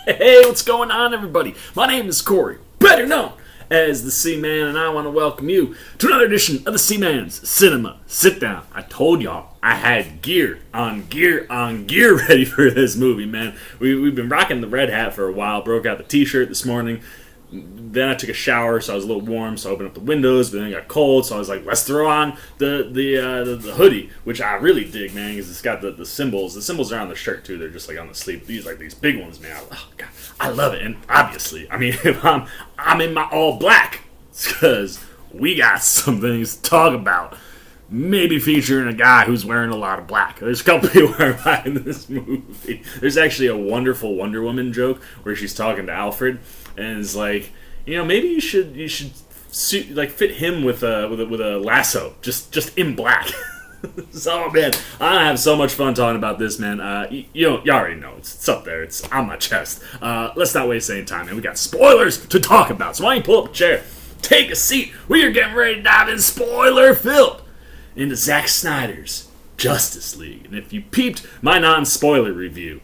Hey, what's going on, everybody? My name is Corey, better known as the Seaman, and I want to welcome you to another edition of the Seaman's Cinema Sit Down. I told y'all I had gear on gear ready for this movie, man. We've been rocking the red hat for a while. Broke out the t-shirt this morning. Then I took a shower, so I was a little warm, so I opened up the windows, but then it got cold, so I was like, let's throw on the hoodie, which I really dig, man, because it's got the symbols. The symbols are on the shirt, too. They're just, like, on the sleeve. These big ones, man. Oh, God, I love it. And obviously, I mean, if I'm in my all black, it's because we got some things to talk about. Maybe featuring a guy who's wearing a lot of black. There's a couple people who are black in this movie. There's actually a wonderful Wonder Woman joke where she's talking to Alfred, and it's like, you know, maybe you should fit him with a lasso, just in black. So, man, I have so much fun talking about this, man. You already know it's up there. It's on my chest. Let's not waste any time, man. We got spoilers to talk about. So why don't you pull up a chair, take a seat. We are getting ready to dive in spoiler-filled into Zack Snyder's Justice League. And if you peeped my non-spoiler review,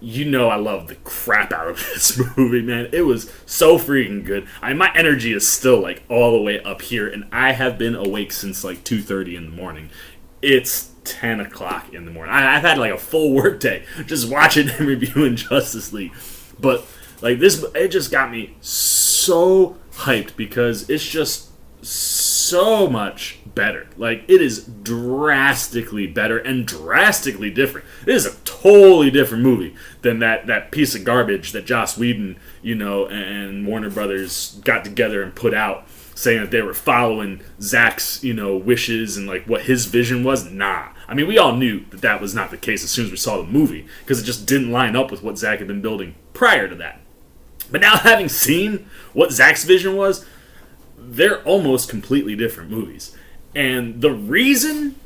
you know I love the crap out of this movie, man. It was so freaking good. My energy is still, like, all the way up here, and I have been awake since, like, 2:30 in the morning. It's 10 o'clock in the morning. I've had, like, a full work day just watching and reviewing Justice League. But, like, it just got me so hyped because it's just so much better. Like, it is drastically better and drastically different. It is a totally different movie than that piece of garbage that Joss Whedon, and Warner Brothers got together and put out, saying that they were following Zack's, wishes and, like, what his vision was. Nah. I mean, we all knew that was not the case as soon as we saw the movie, because it just didn't line up with what Zack had been building prior to that. But now, having seen what Zack's vision was, they're almost completely different movies. And the reason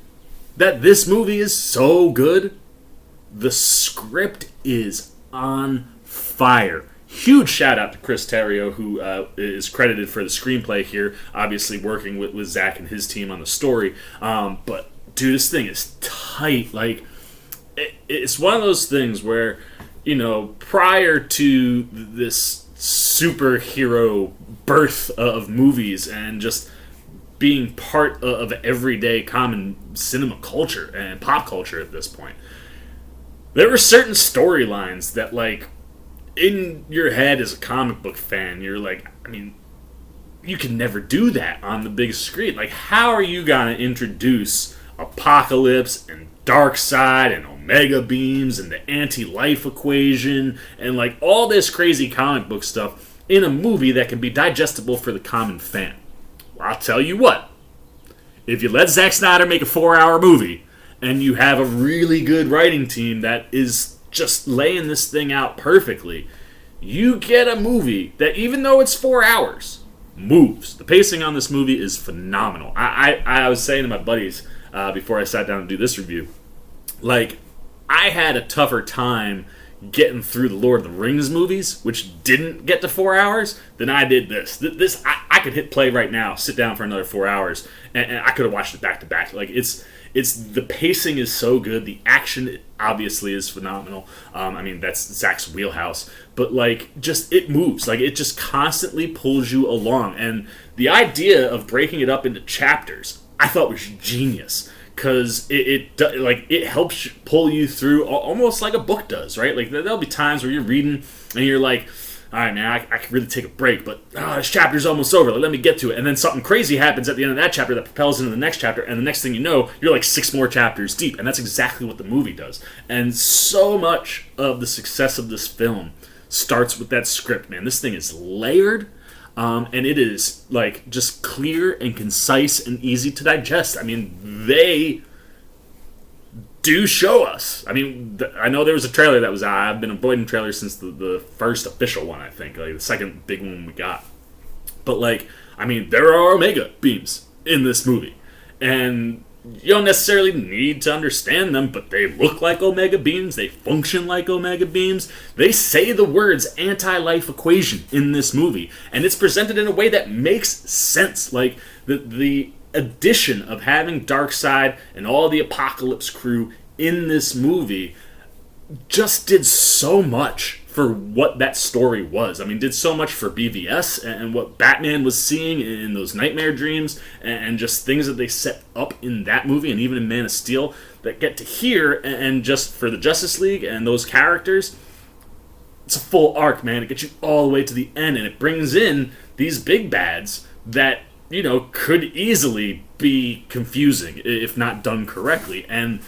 that this movie is so good, the script is on fire. Huge shout out to Chris Terrio, who is credited for the screenplay here, obviously working with Zack and his team on the story. But, dude, this thing is tight. Like, it's one of those things where, prior to this superhero birth of movies and just being part of everyday common cinema culture and pop culture at this point, there were certain storylines that, like, in your head as a comic book fan, you're like, I mean, you can never do that on the big screen. Like, how are you gonna introduce Apokolips and Darkseid and Omega Beams and the anti-life equation and, like, all this crazy comic book stuff in a movie that can be digestible for the common fan? Well, I'll tell you what. If you let Zack Snyder make a 4-hour movie and you have a really good writing team that is just laying this thing out perfectly, you get a movie that, even though it's 4 hours, moves. The pacing on this movie is phenomenal. I was saying to my buddies before I sat down to do this review, like, I had a tougher time getting through the Lord of the Rings movies, which didn't get to 4 hours, than I did this. I could hit play right now, sit down for another 4 hours, and I could have watched it back to back. Like, it's the pacing is so good. The action obviously is phenomenal. I mean, that's Zack's wheelhouse. But, like, just, it moves. Like, it just constantly pulls you along. And the idea of breaking it up into chapters, I thought was genius. Because it helps pull you through almost like a book does, right? Like, there'll be times where you're reading and you're like, all right, man, I can really take a break, but this chapter's almost over. Let me get to it. And then something crazy happens at the end of that chapter that propels into the next chapter, and the next thing you know, you're like 6 more chapters deep. And that's exactly what the movie does. And so much of the success of this film starts with that script, man. This thing is layered. And it is, like, just clear and concise and easy to digest. I mean, they do show us. I mean, I know there was a trailer that was out. I've been avoiding trailers since the first official one, I think. Like, the second big one we got. But, like, I mean, there are Omega Beams in this movie. And you don't necessarily need to understand them, but they look like Omega Beams. They function like Omega Beams. They say the words anti-life equation in this movie, and it's presented in a way that makes sense. Like, the addition of having Darkseid and all the Apokolips crew in this movie just did so much for what that story was. I mean, did so much for BVS and what Batman was seeing in those nightmare dreams, and just things that they set up in that movie and even in Man of Steel that get to here, and just for the Justice League and those characters. It's a full arc, man. It gets you all the way to the end, and it brings in these big bads that, could easily be confusing if not done correctly. And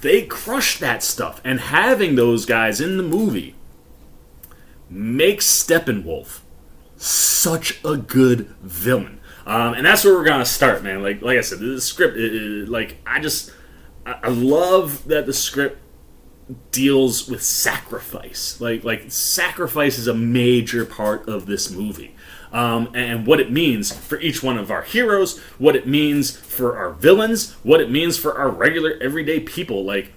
they crush that stuff. And having those guys in the movie makes Steppenwolf such a good villain. And that's where we're going to start, man. Like I said, the script, I love that the script deals with sacrifice. Like sacrifice is a major part of this movie, and what it means for each one of our heroes, what it means for our villains, what it means for our regular everyday people. Like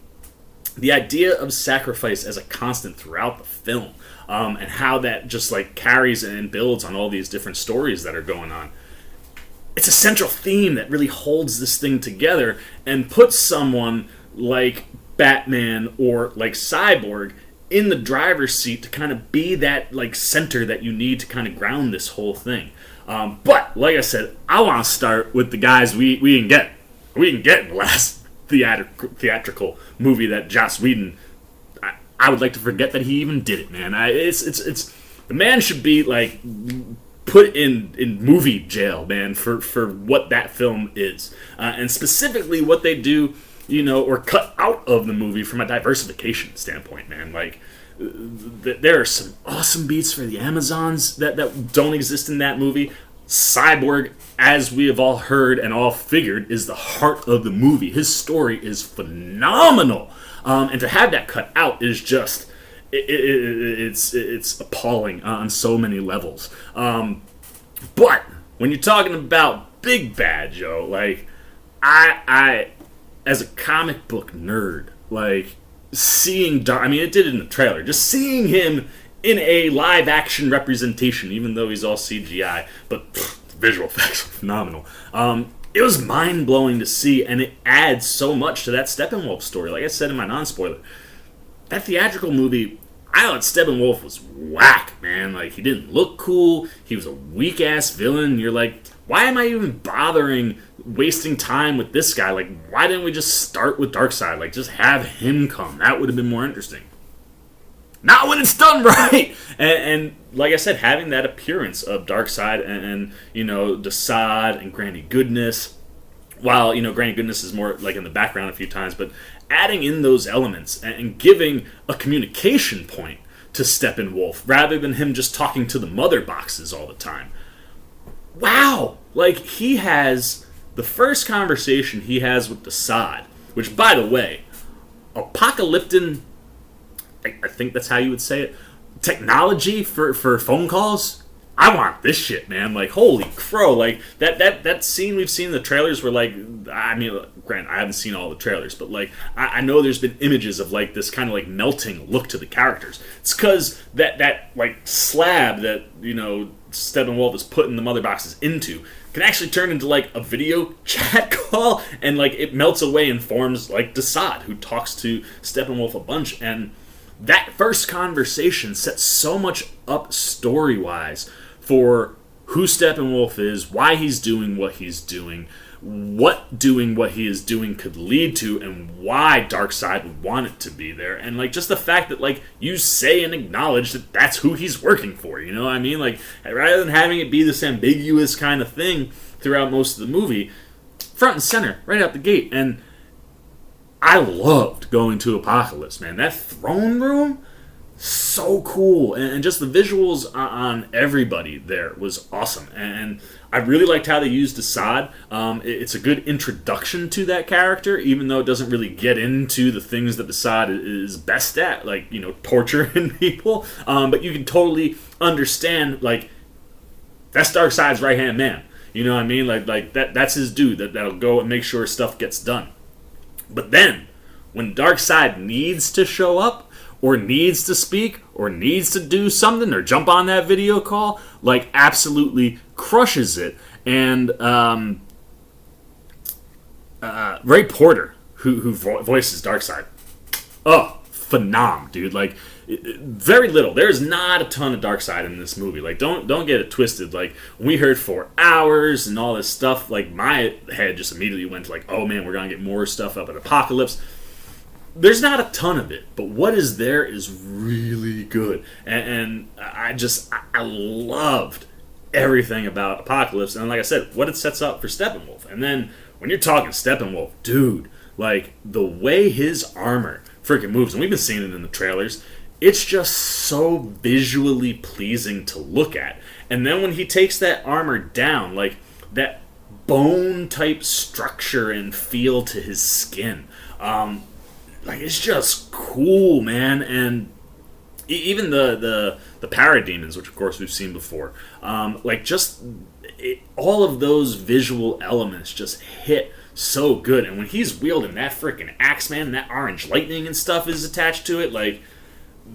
the idea of sacrifice as a constant throughout the film, and how that just like carries and builds on all these different stories that are going on. It's a central theme that really holds this thing together and puts someone like Batman or like Cyborg in the driver's seat to kind of be that like center that you need to kind of ground this whole thing. But like I said, I want to start with the guys we didn't get in the last theatrical movie that Joss Whedon. I would like to forget that he even did it, man. It's the man should be like put in movie jail, man, for what that film is, and specifically what they do. Or cut out of the movie from a diversification standpoint, man. Like, there are some awesome beats for the Amazons that don't exist in that movie. Cyborg, as we have all heard and all figured, is the heart of the movie. His story is phenomenal. And to have that cut out is just, it's appalling on so many levels. But when you're talking about big bad, Joe, like, I as a comic book nerd, like, seeing it did it in the trailer, just seeing him in a live action representation, even though he's all CGI, but the visual effects are phenomenal. It was mind blowing to see, and it adds so much to that Steppenwolf story. Like I said in my non-spoiler, that theatrical movie, I thought Steppenwolf was whack, man. Like, he didn't look cool, he was a weak ass villain. You're like, why am I even bothering wasting time with this guy? Like, why didn't we just start with Darkseid? Like, just have him come. That would have been more interesting. Not when it's done right! And like I said, having that appearance of Darkseid and Darkseid and Granny Goodness, while, Granny Goodness is more, like, in the background a few times, but adding in those elements and giving a communication point to Steppenwolf, rather than him just talking to the mother boxes all the time. Wow! Like, he has the first conversation he has with Darkseid, which, by the way, apocalyptic, I think that's how you would say it, technology for phone calls. I want this shit, man. Like, holy crow. Like, that scene we've seen in the trailers where, like, granted, I haven't seen all the trailers, but, like, I know there's been images of, like, this kind of, like, melting look to the characters. It's because that, like, slab that, Steppenwolf is putting the mother boxes into can actually turn into, like, a video chat call, and, like, it melts away and forms, like, Darkseid, who talks to Steppenwolf a bunch, and that first conversation sets so much up story-wise for who Steppenwolf is, why he's doing what he's doing, what doing what he is doing could lead to, and why Darkseid would want it to be there. And, like, just the fact that, like, you say and acknowledge that that's who he's working for, you know what I mean? Like, rather than having it be this ambiguous kind of thing throughout most of the movie, front and center, right out the gate. And I loved going to Apokolips, man. That throne room, so cool. And just the visuals on everybody there was awesome. And I really liked how they used Darkseid. It's a good introduction to that character, even though it doesn't really get into the things that Darkseid is best at, like, torturing people. But you can totally understand, like, that's Darkseid's right-hand man. You know what I mean? Like that's his dude that'll go and make sure stuff gets done. But then, when Darkseid needs to show up, or needs to speak, or needs to do something, or jump on that video call, like, absolutely crushes it. And Ray Porter, who voices Darkseid, oh, phenom, dude. Like, very little. There's not a ton of Darkseid in this movie. Like, don't get it twisted. Like, when we heard 4 hours and all this stuff, like, my head just immediately went to, like, oh man, we're gonna get more stuff up at Apokolips. There's not a ton of it, but what is there is really good. And I loved everything about Apokolips. And like I said, what it sets up for Steppenwolf. And then when you're talking Steppenwolf, dude, like the way his armor freaking moves, and we've been seeing it in the trailers, it's just so visually pleasing to look at. And then when he takes that armor down, like that bone type structure and feel to his skin, like it's just cool, man. And even the parademons, which of course we've seen before, like just all of those visual elements just hit so good. And when he's wielding that freaking axe, man, and that orange lightning and stuff is attached to it, like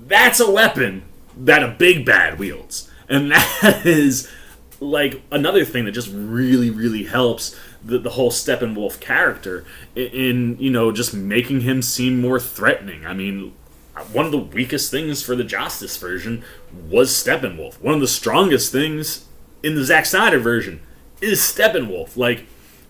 that's a weapon that a big bad wields. And that is like another thing that just really helps the whole Steppenwolf character in, you know, just making him seem more threatening. I mean, one of the weakest things for the Justice version was Steppenwolf. One of the strongest things in the Zack Snyder version is Steppenwolf. Like,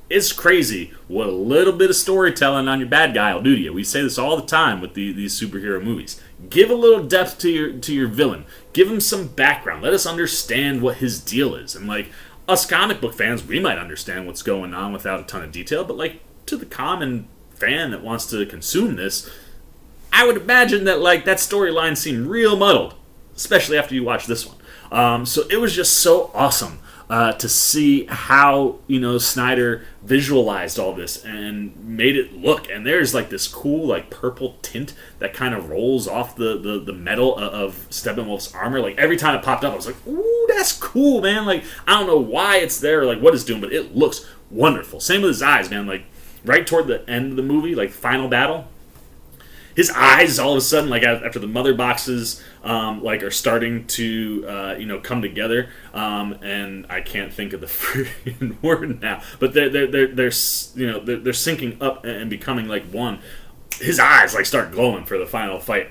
it's crazy what a little bit of storytelling on your bad guy will do to you. We say this all the time with these superhero movies. Give a little depth to your villain. Give him some background. Let us understand what his deal is. And like us comic book fans, we might understand what's going on without a ton of detail. But like to the common fan that wants to consume this, I would imagine that like that storyline seemed real muddled, especially after you watch this one. So it was just so awesome to see how, you know, Snyder visualized all this and made it look. And there's like this cool like purple tint that kind of rolls off the metal of Steppenwolf's armor. Like every time it popped up, I was like, ooh, that's cool, man. Like I don't know why it's there, or like what it's doing, but it looks wonderful. Same with his eyes, man. Like right toward the end of the movie, like final battle, his eyes all of a sudden, like after the mother boxes, like are starting to, you know, come together, and I can't think of the freaking word now, but they're you know they're syncing up and becoming like one. His eyes like start glowing for the final fight.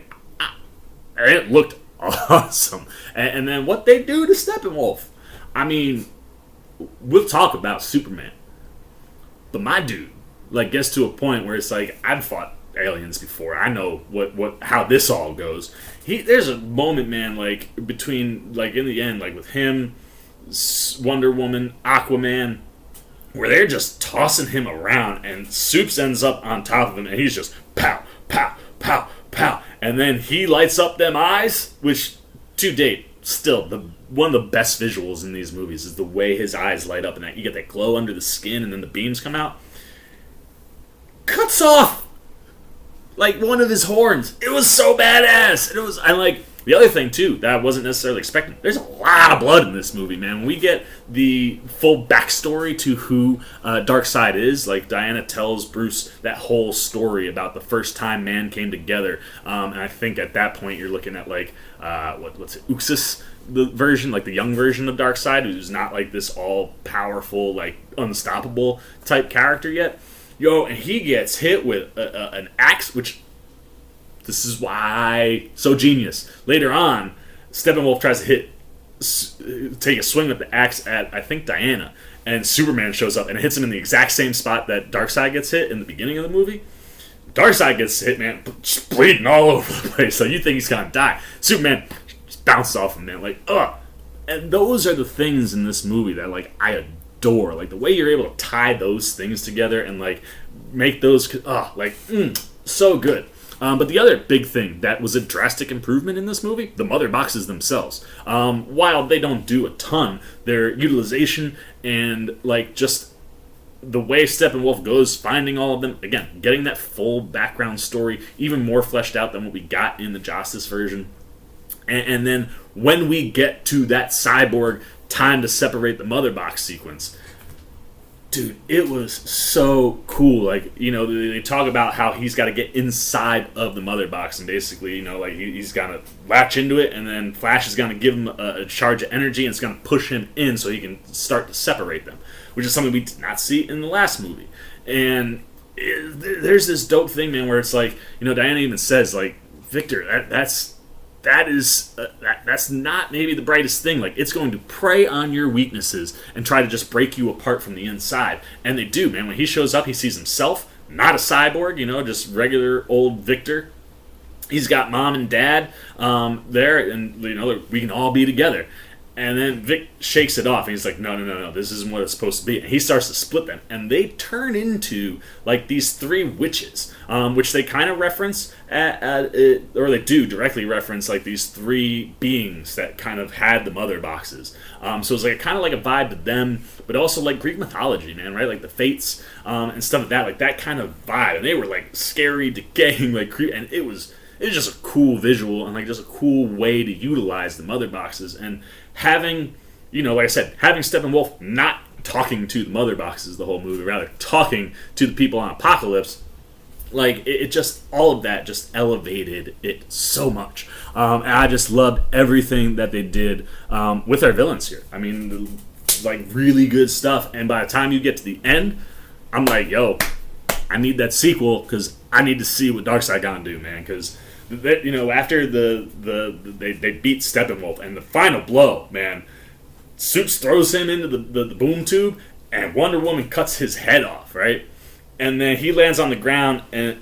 It looked awesome, and then what they do to Steppenwolf. I mean, we'll talk about Superman, but my dude like gets to a point where it's like I've fought aliens before. I know how this all goes. There's a moment, man, like between like in the end, like with him, Wonder Woman, Aquaman, where they're just tossing him around, and Supes ends up on top of him, and he's just pow, pow, pow, pow, and then he lights up them eyes, which to date still one of the best visuals in these movies is the way his eyes light up, and that you get that glow under the skin, and then the beams come out. Cuts off like one of his horns. It was so badass. I like the other thing too that I wasn't necessarily expecting. There's a lot of blood in this movie, man. When we get the full backstory to who Darkseid is, like Diana tells Bruce that whole story about the first time man came together, and I think at that point you're looking at like what's it, Uxas, the version, like the young version of Darkseid, who's not like this all powerful, like unstoppable type character yet. Yo, and he gets hit with an axe, which, this is why, so genius. Later on, Steppenwolf tries to take a swing with the axe at, I think, Diana, and Superman shows up and hits him in the exact same spot that Darkseid gets hit in the beginning of the movie. Darkseid gets hit, man, just bleeding all over the place, so you think he's gonna die. Superman just bounces off him, man, like, ugh. And those are the things in this movie that, like, I adore. Like the way you're able to tie those things together and like make those so good. But the other big thing that was a drastic improvement in this movie, the mother boxes themselves. While they don't do a ton, their utilization and like just the way Steppenwolf goes finding all of them, again, getting that full background story even more fleshed out than what we got in the Justice version. And then when we get to that Cyborg time to separate the mother box sequence, dude, it was so cool. Like, you know, they talk about how he's got to get inside of the mother box, and basically, you know, like he's got to latch into it, and then Flash is going to give him a charge of energy, and it's going to push him in so he can start to separate them, which is something we did not see in the last movie. And there's this dope thing, man, where it's like, you know, Diana even says, like, Victor, that's that is that's not maybe the brightest thing. Like, it's going to prey on your weaknesses and try to just break you apart from the inside. And they do, man. When he shows up, he sees himself, not a cyborg, just regular old Victor. He's got mom and dad there, and we can all be together. And then Vic shakes it off, and he's like, no, this isn't what it's supposed to be. And he starts to split them, and they turn into like these three witches, which they kind of reference or they do directly reference like these three beings that kind of had the mother boxes. So it's like kind of like a vibe to them, but also like Greek mythology, man, right? Like the fates and stuff like that kind of vibe. And they were like scary, decaying, like creepy, and it was just a cool visual and like just a cool way to utilize the mother boxes. And having, like I said, having Steppenwolf not talking to the mother boxes the whole movie, rather talking to the people on Apokolips, like it just, all of that just elevated it so much. And I just loved everything that they did with our villains here. I mean, like really good stuff. And by the time you get to the end, I'm like, yo, I need that sequel because I need to see what Darkseid gonna do, man. Because after they beat Steppenwolf and the final blow, man, Suits throws him into the boom tube and Wonder Woman cuts his head off, right? And then he lands on the ground and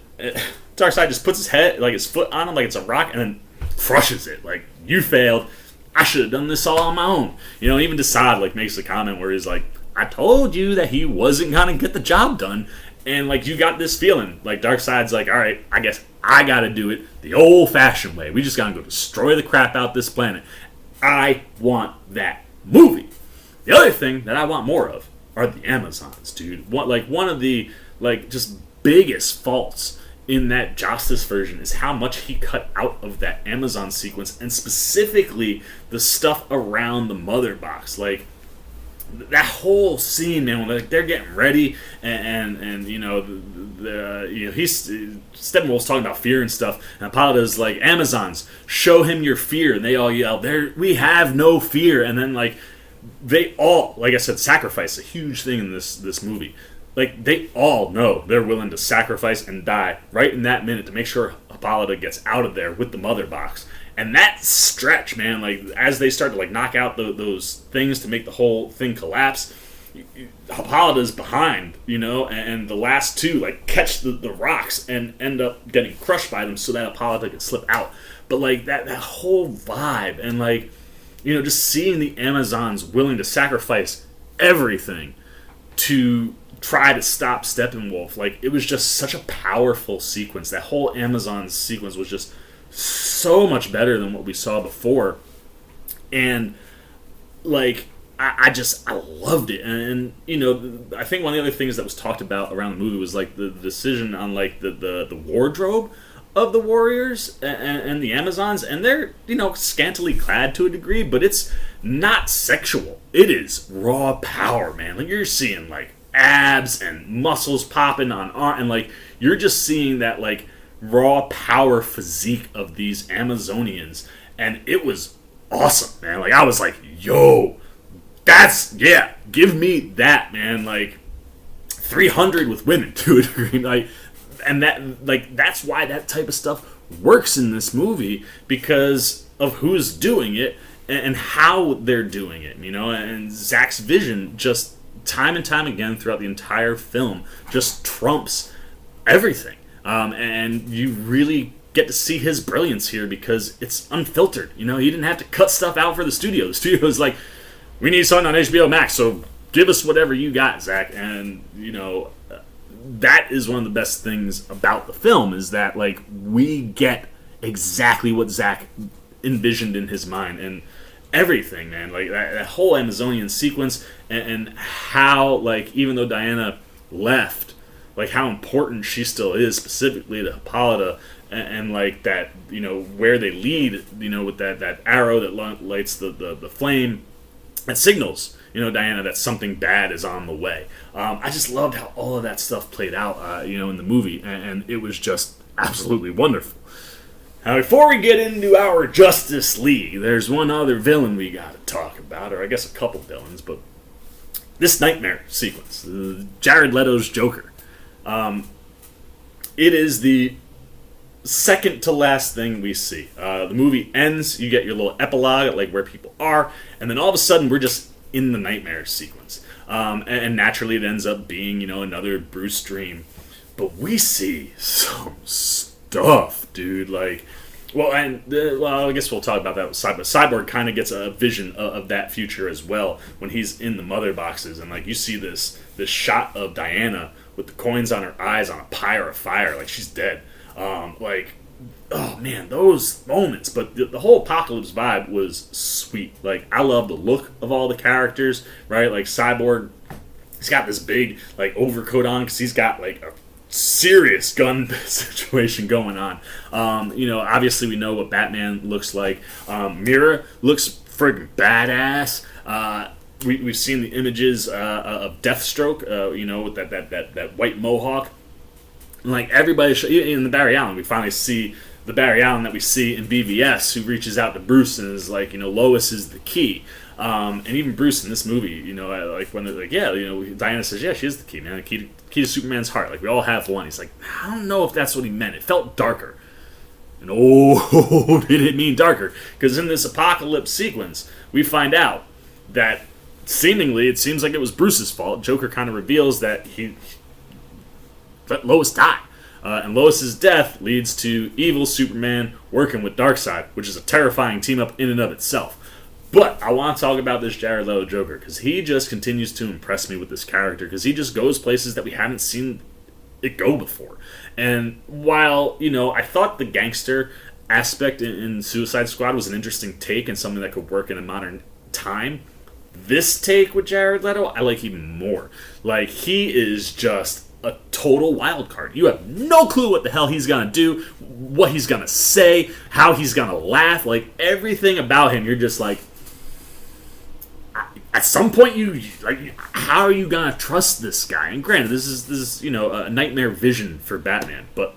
Darkseid just puts his foot on him like it's a rock and then crushes it. Like, you failed. I should have done this all on my own. Even Darkseid like makes a comment where he's like, I told you that he wasn't gonna get the job done. And, like, you got this feeling. Like, Darkseid's like, all right, I guess I got to do it the old-fashioned way. We just got to go destroy the crap out this planet. I want that movie. The other thing that I want more of are the Amazons, dude. One of the, just biggest faults in that Justice version is how much he cut out of that Amazon sequence, and specifically the stuff around the mother box. Like, that whole scene, man, when they're getting ready, and Steppenwolf's talking about fear and stuff, and Hippolyta's like, Amazons, show him your fear, and they all yell, we have no fear, and then like they all, like I said, sacrifice, a huge thing in this movie. Like, they all know they're willing to sacrifice and die right in that minute to make sure Hippolyta gets out of there with the mother box. And that stretch, man, like, as they start to, like, knock out those things to make the whole thing collapse, Hippolyta's behind, and the last two, like, catch the rocks and end up getting crushed by them so that Hippolyta can slip out. But, like, that whole vibe and, like, just seeing the Amazons willing to sacrifice everything to try to stop Steppenwolf, like, it was just such a powerful sequence. That whole Amazon sequence was just so much better than what we saw before, and like I loved it. And I think one of the other things that was talked about around the movie was like the decision on like the wardrobe of the warriors and the Amazons, and they're scantily clad to a degree, but it's not sexual. It is raw power, man. Like, you're seeing like abs and muscles popping on arm, and like you're just seeing that like raw power physique of these Amazonians, and it was awesome, man. Like, I was like, yo, give me that, man. Like, 300 with women to a degree, like, and that's why that type of stuff works in this movie, because of who's doing it and how they're doing it, and Zack's vision just time and time again throughout the entire film just trumps everything. And you really get to see his brilliance here because it's unfiltered. He didn't have to cut stuff out for the studio. The studio's like, we need something on HBO Max, so give us whatever you got, Zack. And, that is one of the best things about the film, is that, like, we get exactly what Zack envisioned in his mind. And everything, man. Like, that whole Amazonian sequence, and how, like, even though Diana left, like, how important she still is, specifically to Hippolyta, and like, that, where they lead, with that arrow that lights the flame, that signals, Diana, that something bad is on the way. I just loved how all of that stuff played out, in the movie, and it was just absolutely wonderful. Now, before we get into our Justice League, there's one other villain we got to talk about, or I guess a couple villains, but this Knightmare sequence, Jared Leto's Joker. It is the second to last thing we see. The movie ends, you get your little epilogue, like where people are, and then all of a sudden we're just in the nightmare sequence. And naturally it ends up being, another Bruce dream. But we see some stuff, dude. Like, I guess we'll talk about that with Cyborg. Cyborg kind of gets a vision of that future as well when he's in the mother boxes, and like you see this shot of Diana with the coins on her eyes on a pyre of fire, like she's dead. Oh man, those moments. But the whole Apokolips vibe was sweet. Like, I love the look of all the characters, right? Like Cyborg, he's got this big like overcoat on because he's got like a serious gun situation going on. Obviously we know what Batman looks like. Mira looks friggin' badass. We've seen the images of Deathstroke, with that white mohawk. And like everybody, in the Barry Allen, we finally see the Barry Allen that we see in BVS, who reaches out to Bruce and is like, Lois is the key. And even Bruce in this movie, like when they're like, Diana says, yeah, she is the key, man. The key to Superman's heart. Like, we all have one. He's like, I don't know if that's what he meant. It felt darker. And did it mean darker? Because in this Apokolips sequence, we find out that seemingly it seems like it was Bruce's fault. Joker kind of reveals that he let Lois die. And Lois's death leads to evil Superman working with Darkseid, which is a terrifying team-up in and of itself. But I want to talk about this Jared Leto Joker, because he just continues to impress me with this character, because he just goes places that we haven't seen it go before. And while, I thought the gangster aspect in Suicide Squad was an interesting take and something that could work in a modern time, this take with Jared Leto, I like even more. Like, he is just a total wild card. You have no clue what the hell he's gonna do, what he's gonna say, how he's gonna laugh. Like, everything about him, you're just like, at some point, how are you gonna trust this guy? And granted, this is a nightmare vision for Batman. But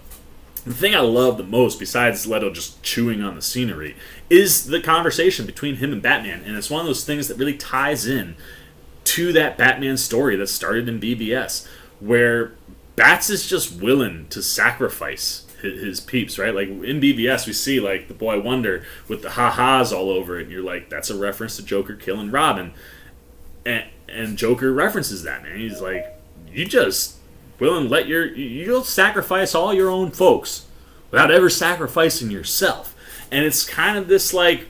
the thing I love the most, besides Leto just chewing on the scenery, is the conversation between him and Batman. And it's one of those things that really ties in to that Batman story that started in BVS, where Bats is just willing to sacrifice his peeps, right? Like, in BVS, we see, like, the Boy Wonder with the ha-has all over it, and you're like, that's a reference to Joker killing Robin. And Joker references that, man. He's like, you just willing to you'll sacrifice all your own folks without ever sacrificing yourself. And it's kind of this, like,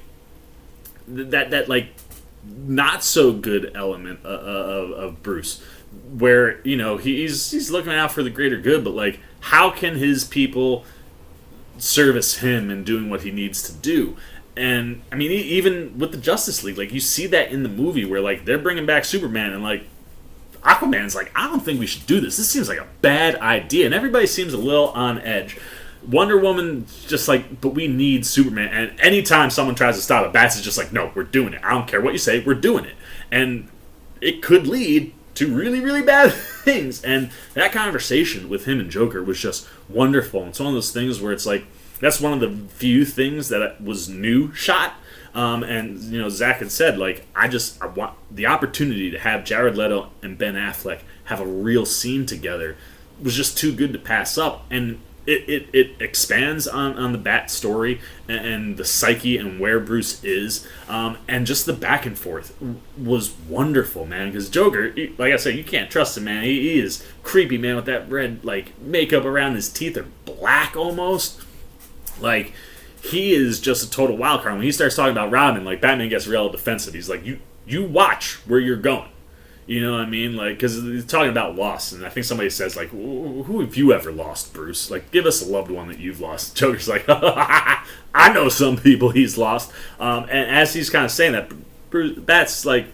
that like, not so good element of Bruce, where, he's looking out for the greater good, but, like, how can his people service him in doing what he needs to do? And, I mean, even with the Justice League, like, you see that in the movie where, like, they're bringing back Superman, and, like, Aquaman's like, I don't think we should do this. This seems like a bad idea. And everybody seems a little on edge. Wonder Woman just like, but we need Superman. And anytime someone tries to stop it, Bats is just like, no, we're doing it. I don't care what you say, we're doing it. And it could lead to really, really bad things. And that conversation with him and Joker was just wonderful. It's one of those things where it's like, that's one of the few things that was new shot. And, Zach had said, like, I want the opportunity to have Jared Leto and Ben Affleck have a real scene together was just too good to pass up. And it expands on the Bat story and the psyche and where Bruce is. And just the back and forth was wonderful, man. Because Joker, like I said, you can't trust him, man. He is creepy, man, with that red, like, makeup around his teeth are black almost. Like, he is just a total wild card. When he starts talking about Robin, like, Batman gets real defensive. He's like, you watch where you're going. You know what I mean? Like, because he's talking about loss, and I think somebody says, like, who have you ever lost, Bruce? Like, give us a loved one that you've lost. Joker's like, I know some people he's lost. And as he's kind of saying that, Bruce, Bat's like,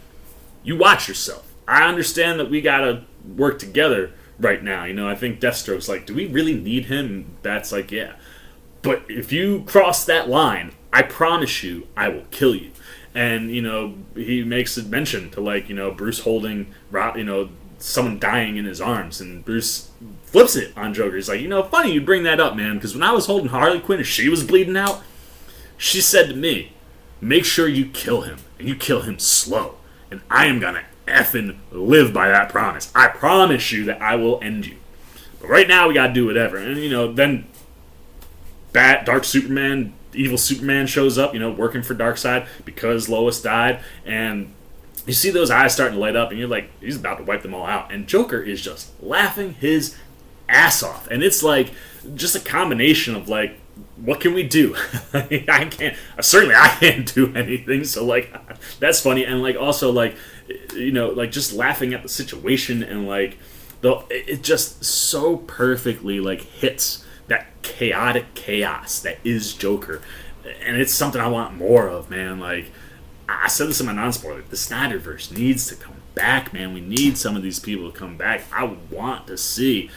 you watch yourself. I understand that we got to work together right now. I think Deathstroke's like, do we really need him? And Bat's like, yeah. But if you cross that line, I promise you, I will kill you. And, he makes a mention to, like, Bruce holding, someone dying in his arms. And Bruce flips it on Joker. He's like, funny you bring that up, man. Because when I was holding Harley Quinn and she was bleeding out, she said to me, make sure you kill him. And you kill him slow. And I am going to effing live by that promise. I promise you that I will end you. But right now, we got to do whatever. And, then Dark Superman, evil Superman shows up, working for Darkseid because Lois died, and you see those eyes starting to light up, and you're like, he's about to wipe them all out. And Joker is just laughing his ass off, and it's like just a combination of like, what can we do? I can't do anything. So like, that's funny, and like also like, like just laughing at the situation, and like it just so perfectly like hits that chaotic chaos that is Joker, and it's something I want more of, man. Like I said this in my non-spoiler, the Snyderverse needs to come back, man. We need some of these people to come back. I would love to see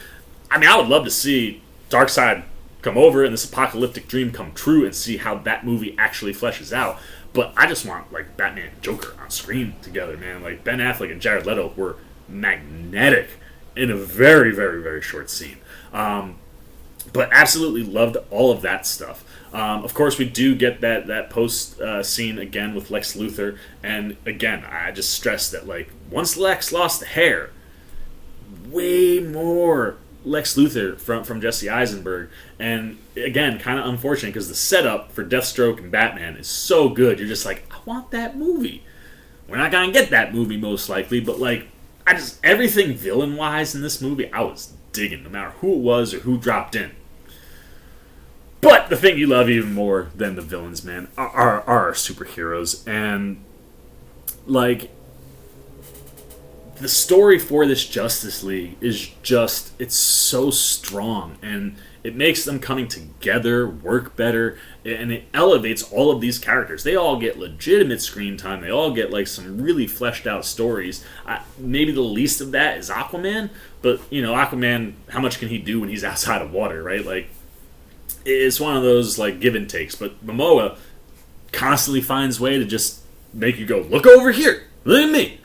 Darkseid come over and this apocalyptic dream come true and see how that movie actually fleshes out. But I just want like Batman and Joker on screen together, man. Like Ben Affleck and Jared Leto were magnetic in a very, very, very short scene. But absolutely loved all of that stuff. Of course, we do get that post scene again with Lex Luthor, and again, I just stress that like once Lex lost the hair, way more Lex Luthor from Jesse Eisenberg, and again, kind of unfortunate because the setup for Deathstroke and Batman is so good. You're just like, I want that movie. We're not gonna get that movie most likely, but like, everything villain wise in this movie, I was digging, no matter who it was or who dropped in. But the thing you love even more than the villains, man, are our superheroes. And, like, the story for this Justice League is just, it's so strong. And it makes them coming together work better. And it elevates all of these characters. They all get legitimate screen time. They all get, like, some really fleshed out stories. Maybe the least of that is Aquaman. But, Aquaman, how much can he do when he's outside of water, right? Like, it's one of those like give and takes, but Momoa constantly finds way to just make you go, look over here, look at me.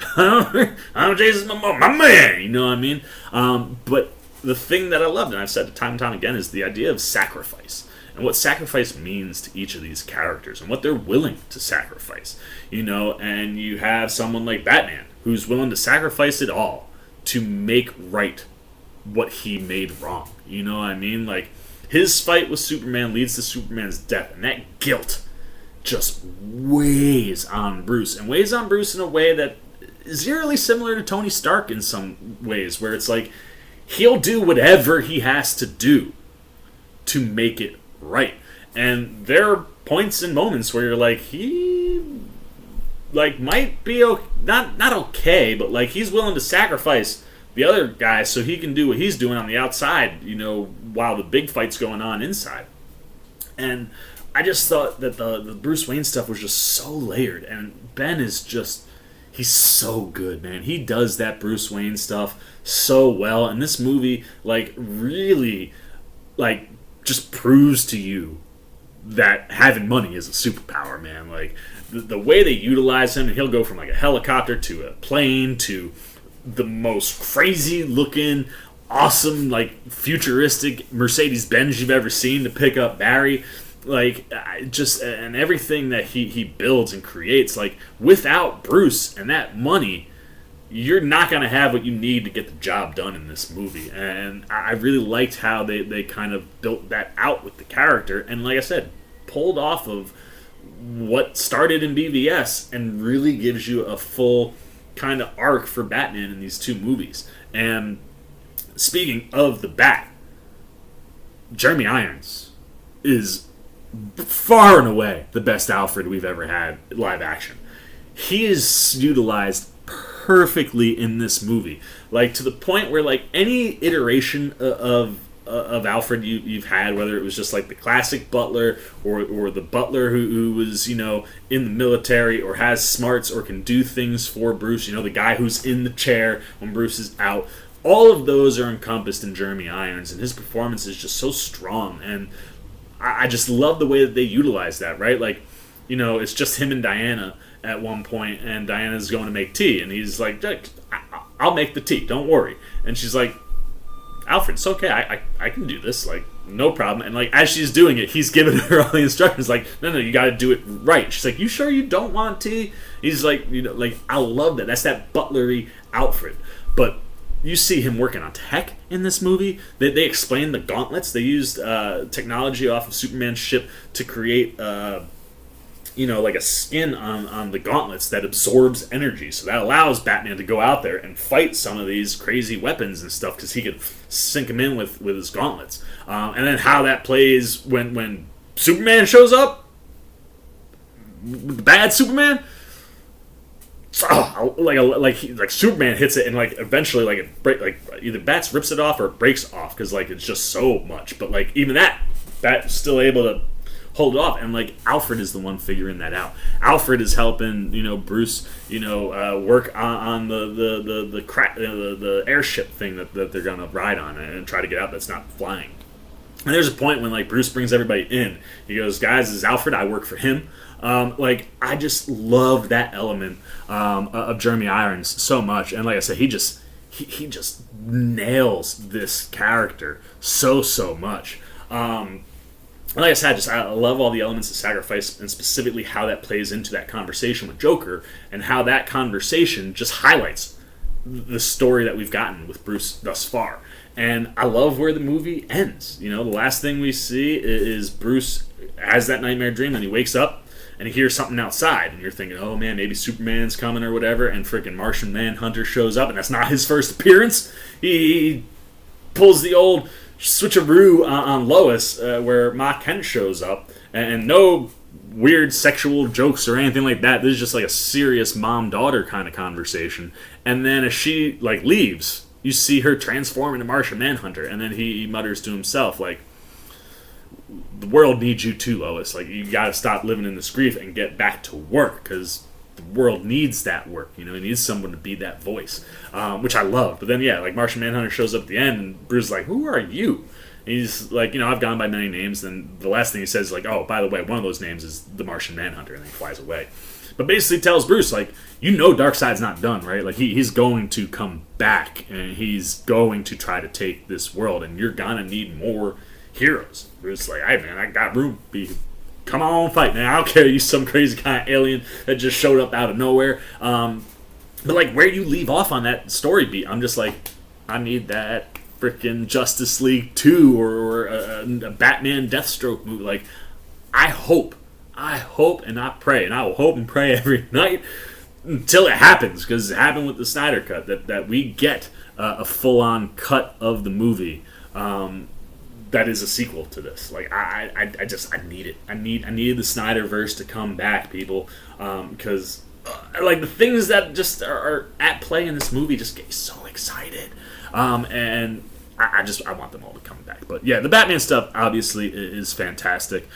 I'm Jason Momoa, my man. You know what I mean? But the thing that I loved, and I've said it time and time again, is the idea of sacrifice and what sacrifice means to each of these characters and what they're willing to sacrifice. And you have someone like Batman who's willing to sacrifice it all to make right what he made wrong. You know what I mean? Like, his fight with Superman leads to Superman's death, and that guilt just weighs on Bruce, and weighs on Bruce in a way that is eerily similar to Tony Stark in some ways, where it's like, he'll do whatever he has to do to make it right. And there are points and moments where you're like, he like might be not okay, but like he's willing to sacrifice the other guy so he can do what he's doing on the outside, while the big fight's going on inside. And I just thought that the Bruce Wayne stuff was just so layered, and Ben is just, he's so good, man. He does that Bruce Wayne stuff so well, and this movie, like, really, like, just proves to you that having money is a superpower, man. Like, the way they utilize him, and he'll go from, like, a helicopter to a plane to the most crazy looking, awesome, like futuristic Mercedes-Benz you've ever seen to pick up Barry. Like, and everything that he builds and creates, like, without Bruce and that money, you're not going to have what you need to get the job done in this movie. And I really liked how they kind of built that out with the character, and like I said, pulled off of what started in BVS and really gives you a full kind of arc for Batman in these two movies. And speaking of the Bat, Jeremy Irons is far and away the best Alfred we've ever had live action. He is utilized perfectly in this movie, like to the point where like any iteration of Alfred you've had, whether it was just like the classic butler or the butler who was, in the military or has smarts or can do things for Bruce, the guy who's in the chair when Bruce is out, all of those are encompassed in Jeremy Irons, and his performance is just so strong, and I just love the way that they utilize that, right? Like, it's just him and Diana at one point, and Diana's going to make tea, and he's like, I'll make the tea, don't worry. And she's like, Alfred, it's okay, I can do this, like, no problem. And like, as she's doing it, he's giving her all the instructions, like, no, you gotta do it right. She's like, you sure you don't want tea? He's like, like, I love that. That's that butlery Alfred. But you see him working on tech in this movie. They explain the gauntlets. They used technology off of Superman's ship to create, like a skin on the gauntlets that absorbs energy. So that allows Batman to go out there and fight some of these crazy weapons and stuff because he could sink them in with his gauntlets. And then how that plays when Superman shows up, the bad Superman. Like Superman hits it and like eventually either Bats rips it off or it breaks off because like it's just so much. But like even Bat's still able to hold it off, and like Alfred is the one figuring that out. Alfred is helping Bruce work on the airship thing that they're gonna ride on and try to get out that's not flying. And there's a point when like Bruce brings everybody in. He goes, "Guys, this is Alfred. I work for him." I just love that element of Jeremy Irons so much, and like I said, he just nails this character so much. Like I said, I love all the elements of sacrifice, and specifically how that plays into that conversation with Joker, and how that conversation just highlights the story that we've gotten with Bruce thus far. And I love where the movie ends. The last thing we see is Bruce has that nightmare dream, and he wakes up and he hears something outside, and you're thinking, oh man, maybe Superman's coming or whatever, and freaking Martian Manhunter shows up, and that's not his first appearance. He pulls the old switcheroo on Lois, where Ma Kent shows up, and no weird sexual jokes or anything like that. This is just like a serious mom-daughter kind of conversation. And then as she like leaves, you see her transform into Martian Manhunter, and then he mutters to himself like, the world needs you too, Lois. Like, you gotta stop living in this grief and get back to work, because the world needs that work. It needs someone to be that voice, which I love. But then, yeah, like Martian Manhunter shows up at the end, and Bruce is like, "Who are you?" And he's like, "I've gone by many names." And the last thing he says is like, "Oh, by the way, one of those names is the Martian Manhunter," and then he flies away. But basically tells Bruce, like, Darkseid's not done, right? Like, he's going to come back, and he's going to try to take this world, and you're gonna need more heroes. Bruce like, "Hey man, I got room. Come on, fight, man. I don't care. You some crazy kind of alien that just showed up out of nowhere." But like, where do you leave off on that story beat? I'm just like, I need that freaking Justice League 2 or a Batman Deathstroke movie. Like, I hope and I pray, and I will hope and pray every night until it happens, because it happened with the Snyder Cut, that we get a full-on cut of the movie. That is a sequel to this. Like, I need it. I need the Snyderverse to come back, people, because like the things that just are at play in this movie just get me so excited, and I want them all to come back. But yeah, the Batman stuff obviously is fantastic.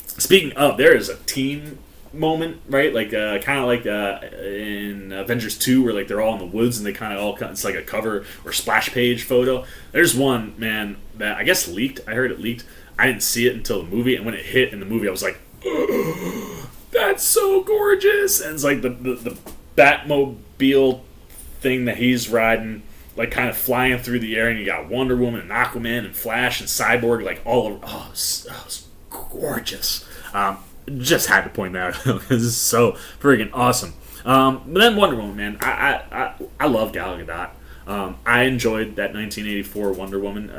Speaking of, there is a team moment, right? Like kind of like in Avengers 2, where like they're all in the woods and they kind of all it's like a cover or splash page photo. There's one, man, that I guess leaked. I heard it leaked. I didn't see it until the movie, and when it hit in the movie, I was like, that's so gorgeous. And it's like the Batmobile thing that he's riding, like kind of flying through the air, and you got Wonder Woman and Aquaman and Flash and Cyborg, like all over. Oh, it's gorgeous. Just had to point that out. This is so freaking awesome. But then Wonder Woman, man, I love Gal Gadot. I enjoyed that 1984 Wonder Woman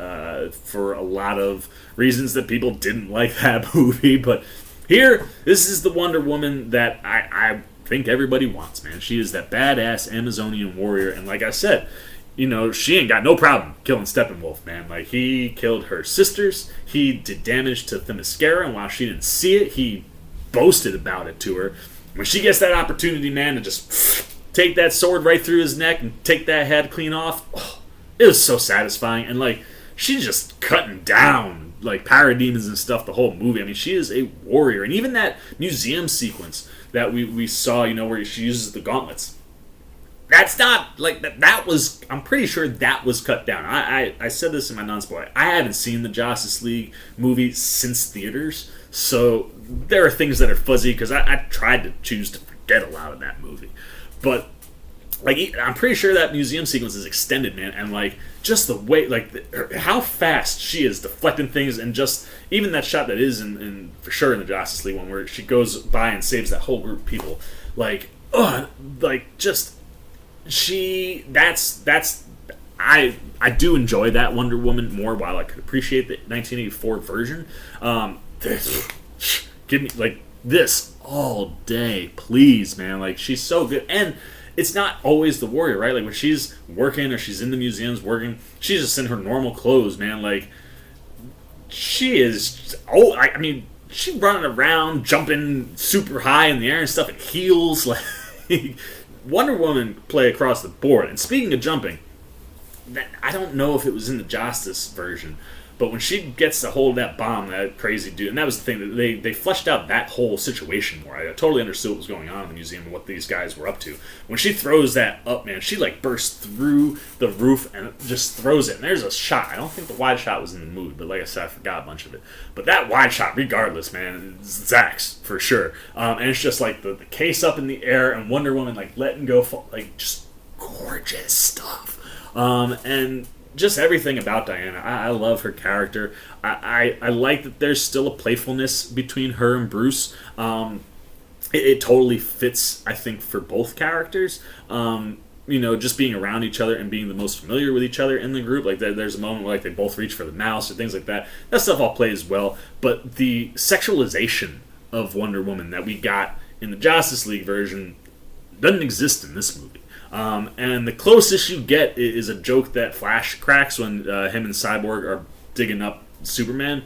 for a lot of reasons that people didn't like that movie. But here, this is the Wonder Woman that I think everybody wants, man. She is that badass Amazonian warrior. And like I said, she ain't got no problem killing Steppenwolf, man. Like, he killed her sisters. He did damage to Themyscira, and while she didn't see it, he boasted about it to her. When she gets that opportunity, man, to just take that sword right through his neck and take that head clean off, it was so satisfying. And like, she's just cutting down like parademons and stuff the whole movie. I mean, she is a warrior. And even that museum sequence that we saw, where she uses the gauntlets, that's not like that was, I'm pretty sure that was cut down. I said this in my non-spoiler. I haven't seen the Justice League movie since theaters, so there are things that are fuzzy, because I tried to choose to forget a lot of that movie. But like, I'm pretty sure that museum sequence is extended, man, and like just the way, like how fast she is deflecting things, and just even that shot that is in for sure in the Justice League one, where she goes by and saves that whole group of people, like just that's I do enjoy that Wonder Woman more. While I could appreciate the 1984 version, give me like this all day, please, man. Like, she's so good. And it's not always the warrior, right? Like, when she's working or she's in the museums working, she's just in her normal clothes, man. Like, she is, I mean, she running around, jumping super high in the air and stuff in heels. Like, Wonder Woman play across the board. And speaking of jumping, I don't know if it was in the Justice version, but when she gets a hold of that bomb, that crazy dude, and that was the thing, that they fleshed out that whole situation more. I totally understood what was going on in the museum and what these guys were up to. When she throws that up, man, she like bursts through the roof and just throws it. And there's a shot. I don't think the wide shot was in the movie, but like I said, I forgot a bunch of it. But that wide shot, regardless, man, it's Zack's for sure. And it's just like the case up in the air and Wonder Woman like letting go, like just gorgeous stuff. And just everything about Diana. I love her character. I like that there's still a playfulness between her and Bruce. It totally fits, I think, for both characters. Just being around each other and being the most familiar with each other in the group. Like, there's a moment where like they both reach for the mouse or things like that. That stuff all plays well. But the sexualization of Wonder Woman that we got in the Justice League version doesn't exist in this movie. And the closest you get is a joke that Flash cracks when him and Cyborg are digging up Superman.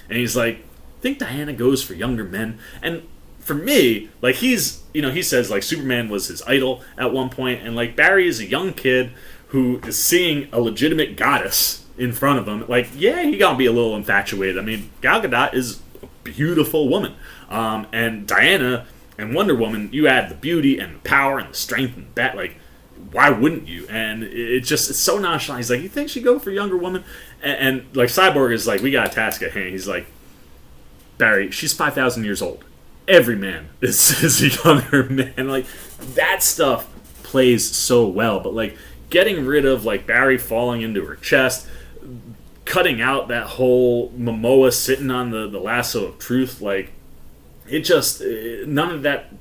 And he's like, I think Diana goes for younger men. And for me, like, he says, like, Superman was his idol at one point. And, like, Barry is a young kid who is seeing a legitimate goddess in front of him. Like, yeah, he gonna be a little infatuated. I mean, Gal Gadot is a beautiful woman. And Diana and Wonder Woman, you add the beauty and the power and the strength and that, like, why wouldn't you? And it's so nonchalant. He's like, you think she'd go for a younger woman? And like, Cyborg is like, we got a task at hand. He's like, Barry, she's 5,000 years old. Every man is a younger man. Like, that stuff plays so well. But like, getting rid of like Barry falling into her chest, cutting out that whole Momoa sitting on the lasso of truth, like, it just, none of that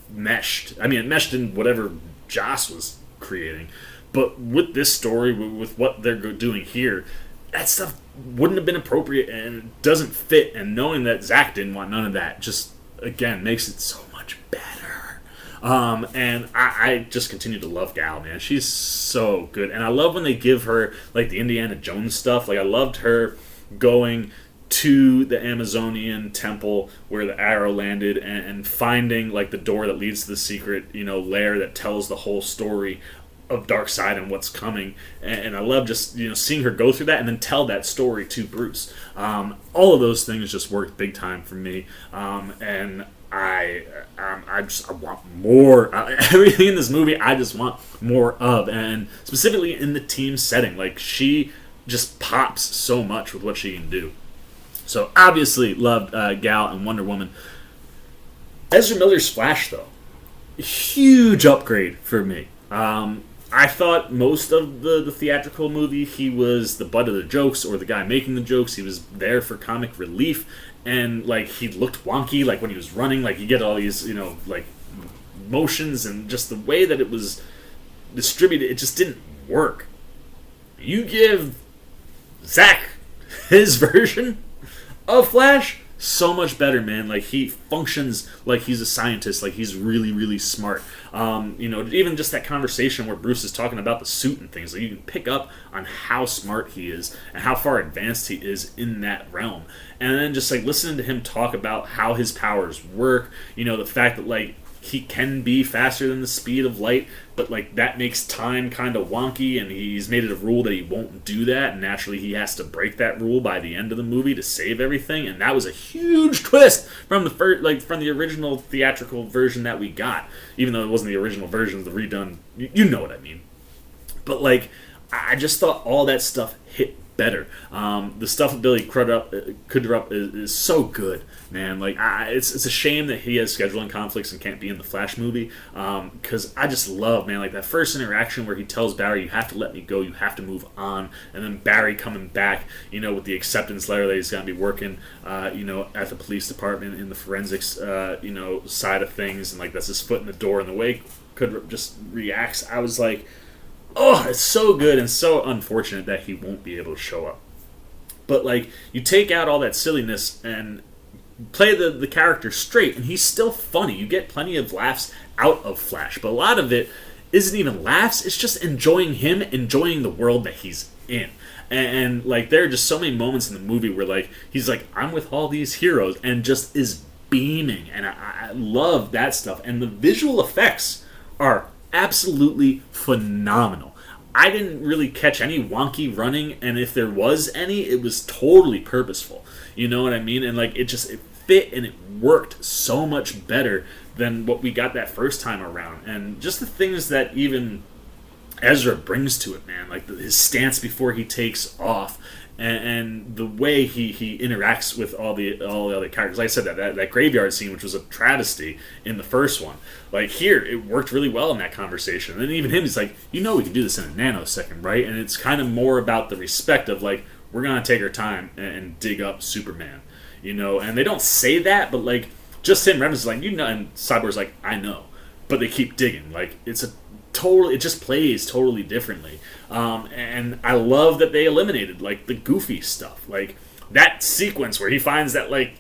meshed. I mean, it meshed in whatever Joss was creating, but with this story, with what they're doing here, that stuff wouldn't have been appropriate and it doesn't fit. And knowing that Zack didn't want none of that just, again, makes it so much better. And I just continue to love Gal, man. She's so good. And I love when they give her like the Indiana Jones stuff. Like, I loved her going to the Amazonian temple where the arrow landed and finding like the door that leads to the secret, lair that tells the whole story of Darkseid and what's coming. And I love just, seeing her go through that and then tell that story to Bruce. All of those things just worked big time for me. And I want more. Everything in this movie, I just want more of. And specifically in the team setting, like, she just pops so much with what she can do. So, obviously, loved Gal and Wonder Woman. Ezra Miller's Flash, though, huge upgrade for me. I thought most of the theatrical movie, he was the butt of the jokes or the guy making the jokes. He was there for comic relief. And, like, he looked wonky, like, when he was running. Like, you get all these, like, motions and just the way that it was distributed, it just didn't work. You give Zack his version of Flash, so much better, man. Like, he functions like he's a scientist, like he's really, really smart. Even just that conversation where Bruce is talking about the suit and things, like, you can pick up on how smart he is and how far advanced he is in that realm. And then just like listening to him talk about how his powers work, the fact that like he can be faster than the speed of light, but like that makes time kind of wonky, and he's made it a rule that he won't do that, and naturally he has to break that rule by the end of the movie to save everything. And that was a huge twist from from the original theatrical version that we got, even though it wasn't the original version, the redone. You know what I mean? But like, I just thought all that stuff hit better. The stuff with Billy Crudup is so good, man. Like, it's a shame that he has scheduling conflicts and can't be in the Flash movie, because I just love, man, like that first interaction where he tells Barry, you have to let me go, you have to move on, and then Barry coming back, with the acceptance letter that he's going to be working, at the police department in the forensics, side of things, and like that's his foot in the door, and the way Crudup just reacts, I was like, oh, it's so good and so unfortunate that he won't be able to show up. But, like, you take out all that silliness and play the character straight, and he's still funny. You get plenty of laughs out of Flash, but a lot of it isn't even laughs. It's just enjoying him, enjoying the world that he's in. And like, there are just so many moments in the movie where, like, he's like, I'm with all these heroes, and just is beaming. And I love that stuff. And the visual effects are absolutely phenomenal. I didn't really catch any wonky running, and if there was any, it was totally purposeful. You know what I mean? And like, it fit and it worked so much better than what we got that first time around. And just the things that even Ezra brings to it, man, like his stance before he takes off, and the way he interacts with all the other characters. Like I said, that graveyard scene, which was a travesty in the first one, like here, it worked really well in that conversation. And then even him, he's like, we can do this in a nanosecond, right? And it's kind of more about the respect of, like, we're going to take our time and dig up Superman, And they don't say that, but, like, just him, Remus is like, and Cyborg's like, I know. But they keep digging. Like, it just plays totally differently. And I love that they eliminated, like, the goofy stuff. Like, that sequence where he finds that, like,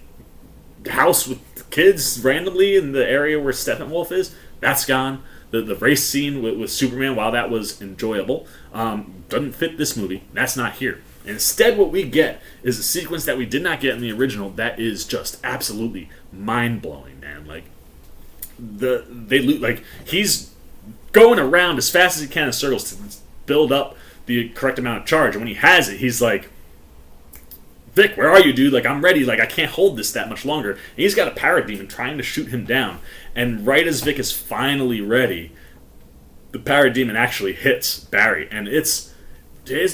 house with kids randomly in the area where Steppenwolf is, that's gone. The race scene with Superman, while that was enjoyable, doesn't fit this movie. That's not here. Instead, what we get is a sequence that we did not get in the original that is just absolutely mind-blowing, man. Like, he's going around as fast as he can in circles to build up the correct amount of charge, and when he has it, he's like, Vic, where are you, dude? Like, I'm ready. Like, I can't hold this that much longer. And he's got a parademon trying to shoot him down. And right as Vic is finally ready, the parademon actually hits Barry. And it's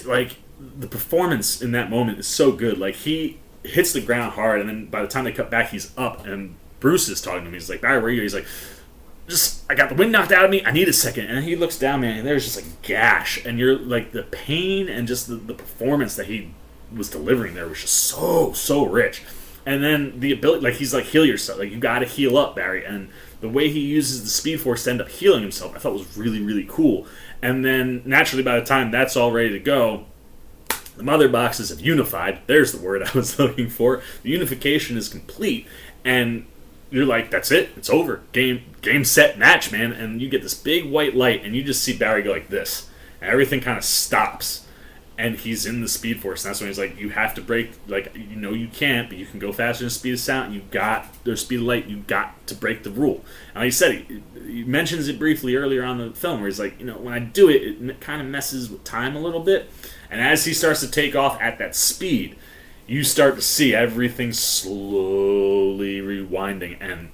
like, the performance in that moment is so good. Like, he hits the ground hard, and then by the time they cut back, he's up. And Bruce is talking to him. He's like, Barry, where are you? He's like, I got the wind knocked out of me. I need a second. And he looks down, man, and there's just a gash. And you're like, the pain and just the performance that he was delivering there was just so rich. And then the ability, like, he's like, heal yourself, like, you gotta heal up, Barry. And the way he uses the Speed Force to end up healing himself, I thought was really, really cool. And then naturally, by the time that's all ready to go, the mother boxes have unified. There's the word I was looking for. The unification is complete, and you're like, that's it, it's over, game set match, man. And you get this big white light, and you just see Barry go like this, and everything kind of stops. And he's in the Speed Force, and that's when he's like, you have to break, like, you can't, but you can go faster than the speed of sound, or speed of light, you got to break the rule. And like he said, he mentions it briefly earlier on in the film, where he's like, when I do it, it kind of messes with time a little bit. And as he starts to take off at that speed, you start to see everything slowly rewinding, and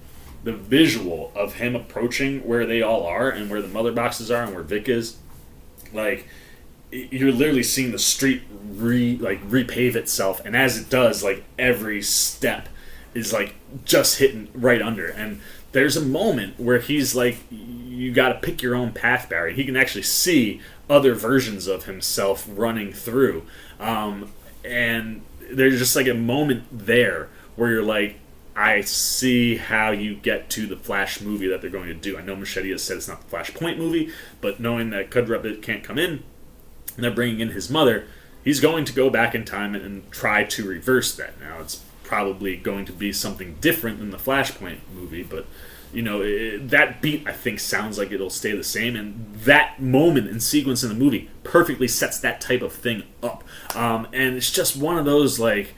the visual of him approaching where they all are, and where the mother boxes are, and where Vic is, like, you're literally seeing the street repave itself, and as it does, like, every step is like just hitting right under. And there's a moment where he's like, you got to pick your own path, Barry. He can actually see other versions of himself running through, and there's just like a moment there where you're like, I see how you get to the Flash movie that they're going to do. I know Machete has said it's not the Flashpoint movie, but knowing that Cudrup can't come in, and they're bringing in his mother, he's going to go back in time and try to reverse that. Now, it's probably going to be something different than the Flashpoint movie, but, that beat, I think, sounds like it'll stay the same, and that moment and sequence in the movie perfectly sets that type of thing up. And it's just one of those, like,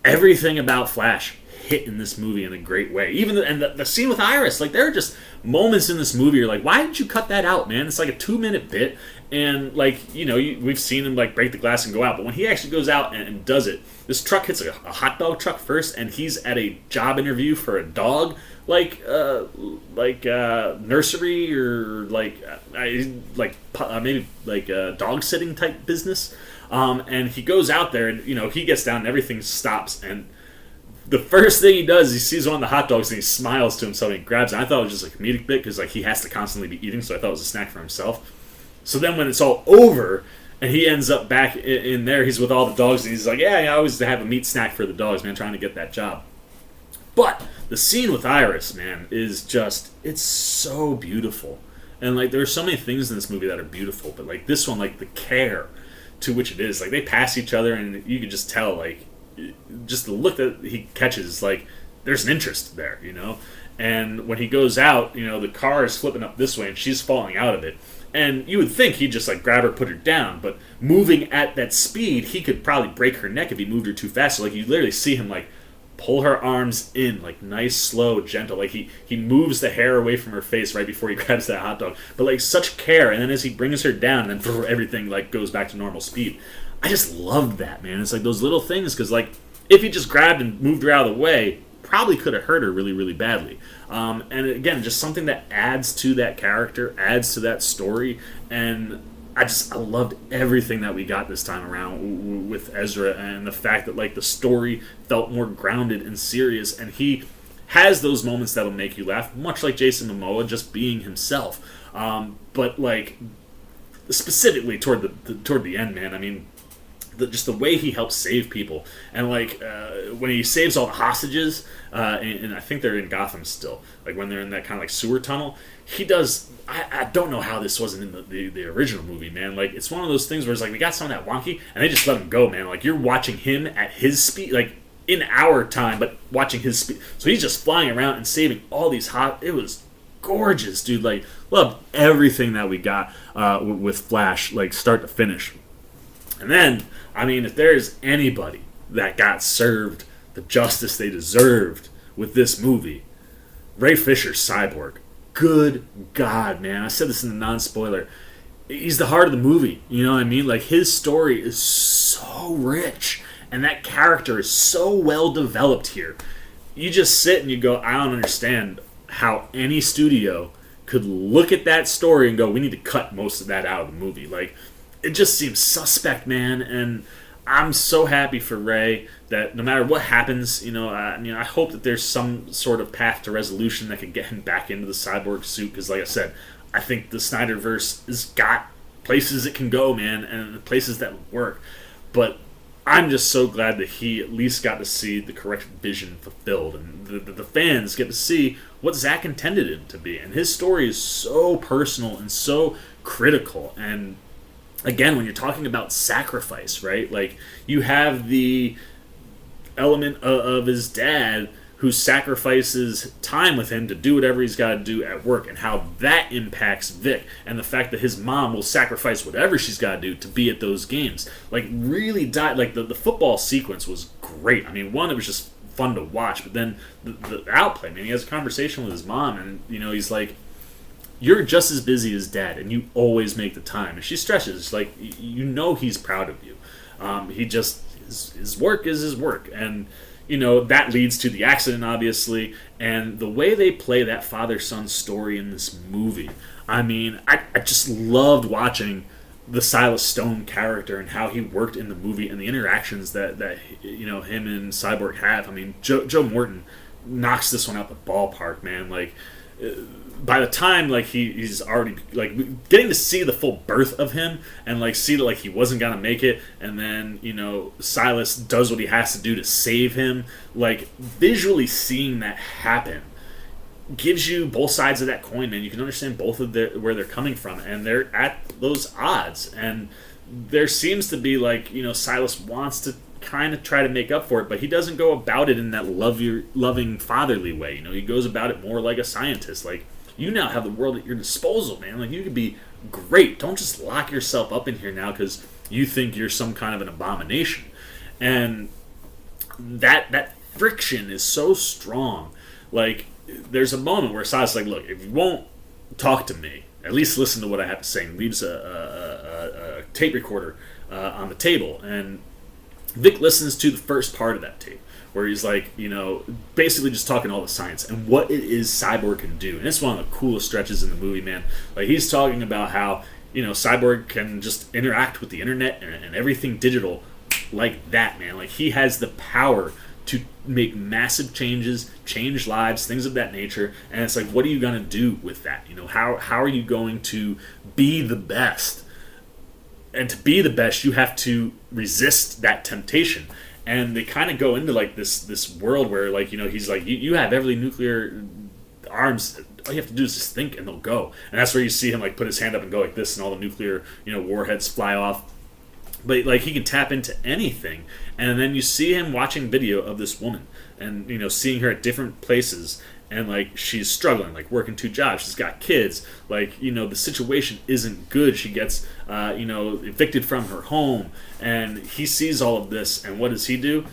everything about Flash hit in this movie in a great way. Even the scene with Iris, like, there are just moments in this movie you're like, why did you cut that out, man? It's like a 2-minute bit, and like, we've seen him like break the glass and go out, but when he actually goes out and does it, this truck hits a hot dog truck first, and he's at a job interview for a dog nursery, or maybe like a dog sitting type business. And he goes out there, and he gets down, and everything stops, and the first thing he does is he sees one of the hot dogs and he smiles to himself and he grabs it. I thought it was just a comedic bit because he has to constantly be eating, so I thought it was a snack for himself. So then when it's all over and he ends up back in there, he's with all the dogs and he's like, yeah, I always have a meat snack for the dogs, man, trying to get that job. But the scene with Iris, man, is just, it's so beautiful. And there are so many things in this movie that are beautiful, but this one, the care to which it is, they pass each other and you can just tell, just the look that he catches, there's an interest there, And when he goes out, the car is flipping up this way and she's falling out of it. And you would think he'd just grab her, put her down, but moving at that speed, he could probably break her neck if he moved her too fast. So you literally see him pull her arms in, nice, slow, gentle. He moves the hair away from her face right before he grabs that hot dog. But such care, and then as he brings her down, and then everything goes back to normal speed. I just loved that, man. It's those little things, because if he just grabbed and moved her out of the way, probably could have hurt her really, really badly. And again, just something that adds to that character, adds to that story, and I loved everything that we got this time around with Ezra, and the fact that the story felt more grounded and serious, and he has those moments that'll make you laugh, much like Jason Momoa just being himself. But specifically toward the end, man. I mean, just the way he helps save people, and when he saves all the hostages, and I think they're in Gotham still, when they're in that kind of sewer tunnel, he does. I don't know how this wasn't in the original movie, man. It's one of those things where it's we got some of that wonky, and they just let him go, man. You're watching him at his speed, in our time, but watching his speed. So he's just flying around and saving all these It was gorgeous, dude. Loved everything that we got with Flash, start to finish. And then, I mean, if there's anybody that got served the justice they deserved with this movie, Ray Fisher's Cyborg. Good God, man. I said this in the non-spoiler. He's the heart of the movie. You know what I mean? His story is so rich, and that character is so well developed here. You just sit and you go, I don't understand how any studio could look at that story and go, we need to cut most of that out of the movie. It just seems suspect, man, and I'm so happy for Ray that no matter what happens, I hope that there's some sort of path to resolution that can get him back into the Cyborg suit, because like I said, I think the Snyderverse has got places it can go, man, and places that work. But I'm just so glad that he at least got to see the correct vision fulfilled, and the fans get to see what Zack intended him to be. And his story is so personal and so critical, and again, when you're talking about sacrifice, right? You have the element of his dad who sacrifices time with him to do whatever he's got to do at work, and how that impacts Vic, and the fact that his mom will sacrifice whatever she's got to do to be at those games. Really died. The football sequence was great. I mean, one, it was just fun to watch, but then the outplay, man, he has a conversation with his mom, and, he's like, you're just as busy as Dad, and you always make the time. And she stresses, he's proud of you. He just, his work is his work. And, that leads to the accident, obviously. And the way they play that father-son story in this movie, I mean, I just loved watching the Silas Stone character and how he worked in the movie and the interactions that him and Cyborg have. I mean, Joe Morton knocks this one out the ballpark, man. By the time he's already getting to see the full birth of him, and see that he wasn't gonna make it, and then Silas does what he has to do to save him, visually seeing that happen gives you both sides of that coin, man. You can understand both of where they're coming from, and they're at those odds, and there seems to be Silas wants to kind of try to make up for it, but he doesn't go about it in that loving fatherly way. He goes about it more like a scientist. You now have the world at your disposal, man. You could be great. Don't just lock yourself up in here now because you think you're some kind of an abomination. And that friction is so strong. There's a moment where Silas is look, if you won't talk to me, at least listen to what I have to say, and leaves a tape recorder on the table. And Vic listens to the first part of that tape, where he's basically just talking all the science and what it is Cyborg can do. And it's one of the coolest stretches in the movie, man. He's talking about how Cyborg can just interact with the internet and everything digital like that, man. Like, he has the power to make massive changes, change lives, things of that nature. And it's like, what are you going to do with that? How are you going to be the best? And to be the best, you have to resist that temptation. And they kind of go into like this world where, like, he's like, you have every nuclear arms. All you have to do is just think, and they'll go. And that's where you see him like put his hand up and go like this, and all the nuclear warheads fly off. But like, he can tap into anything. And then you see him watching video of this woman, and seeing her at different places, and like, she's struggling, like working 2 jobs, she's got kids, like, the situation isn't good. She gets evicted from her home, and he sees all of this, and what does he do?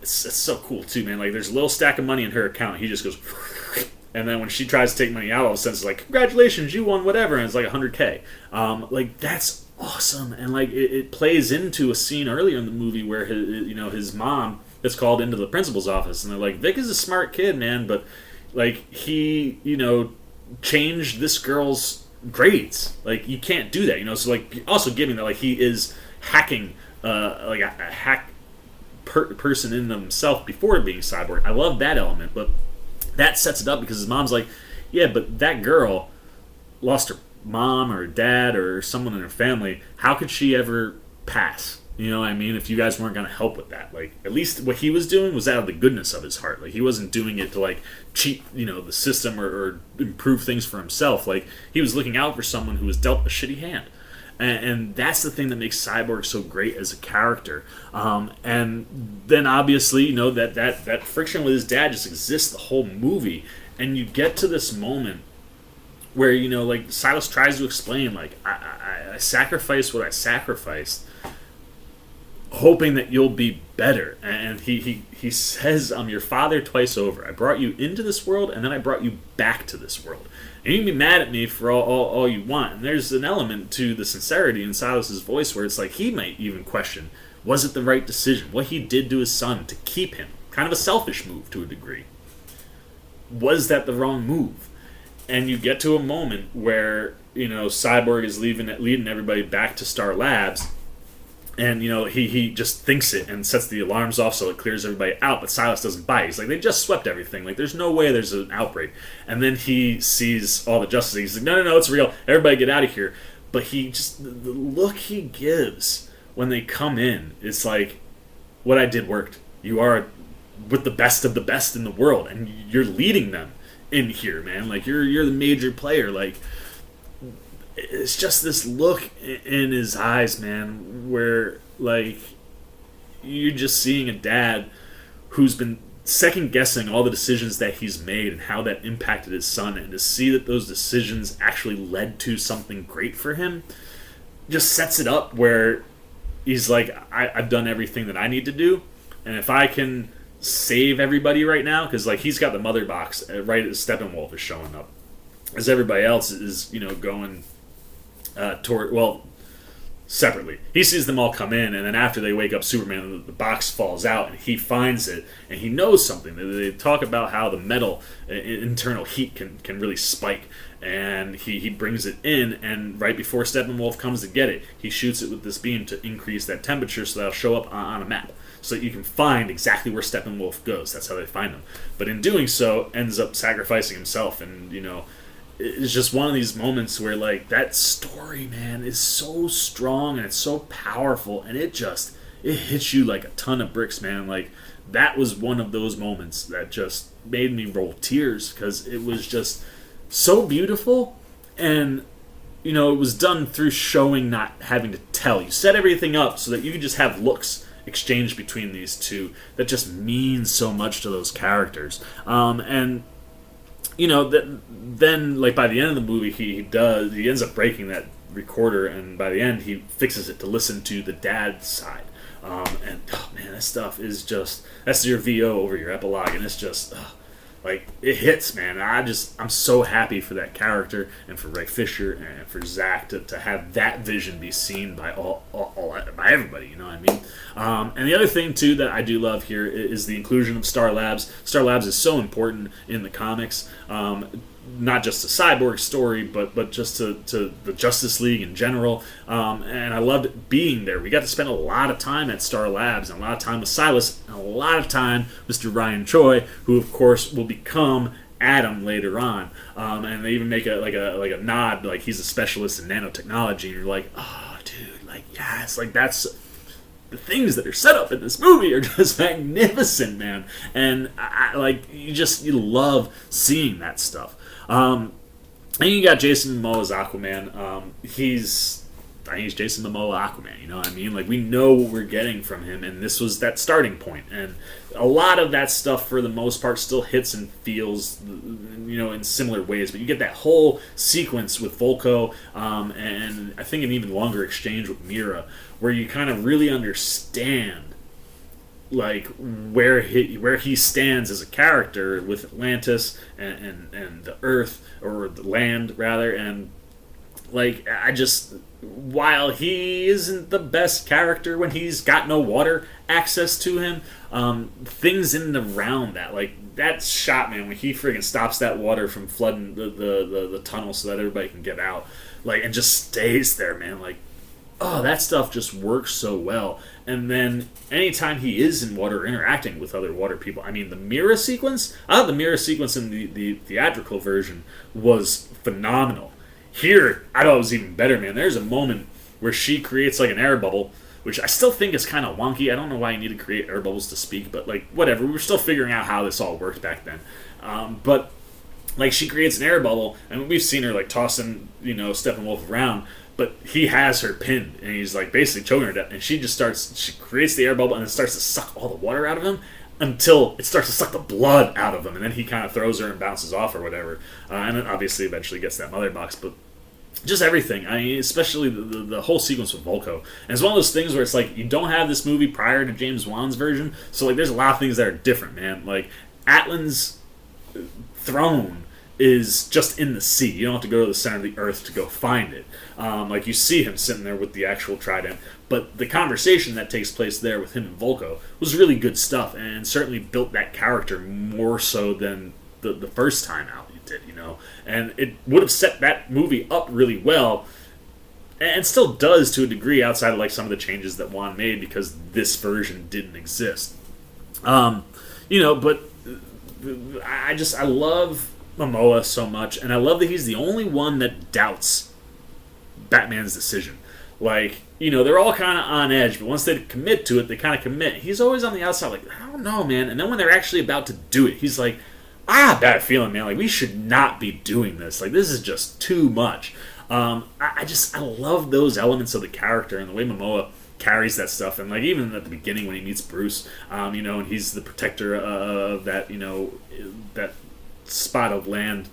It's so cool too, man. Like, there's a little stack of money in her account, he just goes and then when she tries to take money out, all of a sudden it's like, congratulations, you won whatever, and it's like $100K. Like, that's awesome. And like, it plays into a scene earlier in the movie where his mom is called into the principal's office, and they're like, Vic is a smart kid, man, but like, he changed this girl's grades. Like, you can't do that, so like, also giving that, like, he is hacking like a hack person in himself before being Cyborg. I love that element, but that sets it up because his mom's like, yeah, but that girl lost her mom or dad or someone in her family. How could she ever pass? You know what I mean? If you guys weren't going to help with that. Like, at least what he was doing was out of the goodness of his heart. Like, he wasn't doing it to, like, cheat, the system or improve things for himself. Like, he was looking out for someone who was dealt a shitty hand. And that's the thing that makes Cyborg so great as a character. And then, obviously, that friction with his dad just exists the whole movie. And you get to this moment where, like, Silas tries to explain, like, I sacrificed what I sacrificed, hoping that you'll be better. And he says, I'm your father twice over. I brought you into this world, and then I brought you back to this world. And you can be mad at me for all you want. And there's an element to the sincerity in Silas's voice where it's like, he might even question, was it the right decision? What he did to his son to keep him, kind of a selfish move to a degree. Was that the wrong move? And you get to a moment where, Cyborg is leading everybody back to Star Labs. And, he just thinks it and sets the alarms off so it clears everybody out. But Silas doesn't buy it. He's like, they just swept everything. Like, there's no way there's an outbreak. And then he sees all the Justice League. He's like, no, it's real. Everybody get out of here. But the look he gives when they come in, it's like, what I did worked. You are with the best of the best in the world. And you're leading them in here, man. Like, you're the major player. Like, it's just this look in his eyes, man, where, like, you're just seeing a dad who's been second-guessing all the decisions that he's made and how that impacted his son, and to see that those decisions actually led to something great for him just sets it up where he's like, I've done everything that I need to do, and if I can save everybody right now, because, like, he's got the mother box right as Steppenwolf is showing up, as everybody else is, going separately. He sees them all come in, and then after they wake up Superman, the box falls out, and he finds it, and he knows something. They talk about how the metal internal heat can really spike, and he brings it in, and right before Steppenwolf comes to get it, he shoots it with this beam to increase that temperature so that'll show up on a map, so that you can find exactly where Steppenwolf goes. That's how they find him. But in doing so, ends up sacrificing himself, and, it's just one of these moments where, like, that story, man, is so strong and it's so powerful, and it hits you like a ton of bricks, man. Like, that was one of those moments that just made me roll tears, because it was just so beautiful, and, it was done through showing, not having to tell. You set everything up so that you could just have looks exchanged between these two that just means so much to those characters. And then, like, by the end of the movie, he ends up breaking that recorder, and by the end, he fixes it to listen to the dad's side. And, oh, man, that stuff is just, that's your VO over your epilogue, and it's just, like, it hits, man. I'm so happy for that character, and for Ray Fisher, and for Zack to have that vision be seen by by everybody, you know what I mean? And the other thing, too, that I do love here is the inclusion of Star Labs. Star Labs is so important in the comics. not just to Cyborg story, but just to the Justice League in general. And I loved being there. We got to spend a lot of time at Star Labs, and a lot of time with Silas, and a lot of time with Mr. Ryan Choi, who of course will become Adam later on. And they even make a nod, like he's a specialist in nanotechnology, and you're like, oh, dude, like yes, like that's. The things that are set up in this movie are just magnificent, man. And you love seeing that stuff. And you got Jason Momoa's Aquaman. He's Jason Momoa Aquaman, you know what I mean? Like, we know what we're getting from him, and this was that starting point. And a lot of that stuff, for the most part, still hits and feels, you know, in similar ways. But you get that whole sequence with Volko, and I think an even longer exchange with Mira, where you kind of really understand, like, where he stands as a character with Atlantis and the Earth, or the land, rather, and, like, while he isn't the best character when he's got no water access to him, things in and around that, like that shot, man, when he friggin' stops that water from flooding the tunnel so that everybody can get out, like, and just stays there, man, like, oh, that stuff just works so well. And then anytime he is in water, interacting with other water people, I mean, the Mira sequence, I thought the Mira sequence in the theatrical version was phenomenal. Here, I thought it was even better, man. There's a moment where she creates, like, an air bubble, which I still think is kind of wonky. I don't know why you need to create air bubbles to speak, but, like, whatever. We were still figuring out how this all worked back then. But, like, she creates an air bubble, and we've seen her, like, tossing, you know, Steppenwolf around, but he has her pinned, and he's, like, basically choking her to death, and she creates the air bubble, and it starts to suck all the water out of him, until it starts to suck the blood out of him, and then he kind of throws her and bounces off or whatever, and then obviously eventually gets that mother box. But just everything, I mean, especially the whole sequence with Volko, and it's one of those things where it's like, you don't have this movie prior to James Wan's version, so, like, there's a lot of things that are different, man. Like, Atlan's throne is just in the sea. You don't have to go to the center of the earth to go find it. Like, you see him sitting there with the actual trident, but the conversation that takes place there with him and Volko was really good stuff, and certainly built that character more so than the first time out you did, you know. And it would have set that movie up really well, and still does to a degree, outside of, like, some of the changes that Wan made because this version didn't exist. You know, but I love Momoa so much, and I love that he's the only one that doubts Batman's decision. Like, you know, they're all kind of on edge, but once they commit to it, they kind of commit. He's always on the outside, like, I don't know, man. And then when they're actually about to do it, he's like, I have a bad feeling, man. Like, we should not be doing this. Like, this is just too much. I love those elements of the character and the way Momoa carries that stuff. And, like, even at the beginning when he meets Bruce, you know, and he's the protector of that, you know, that spot of land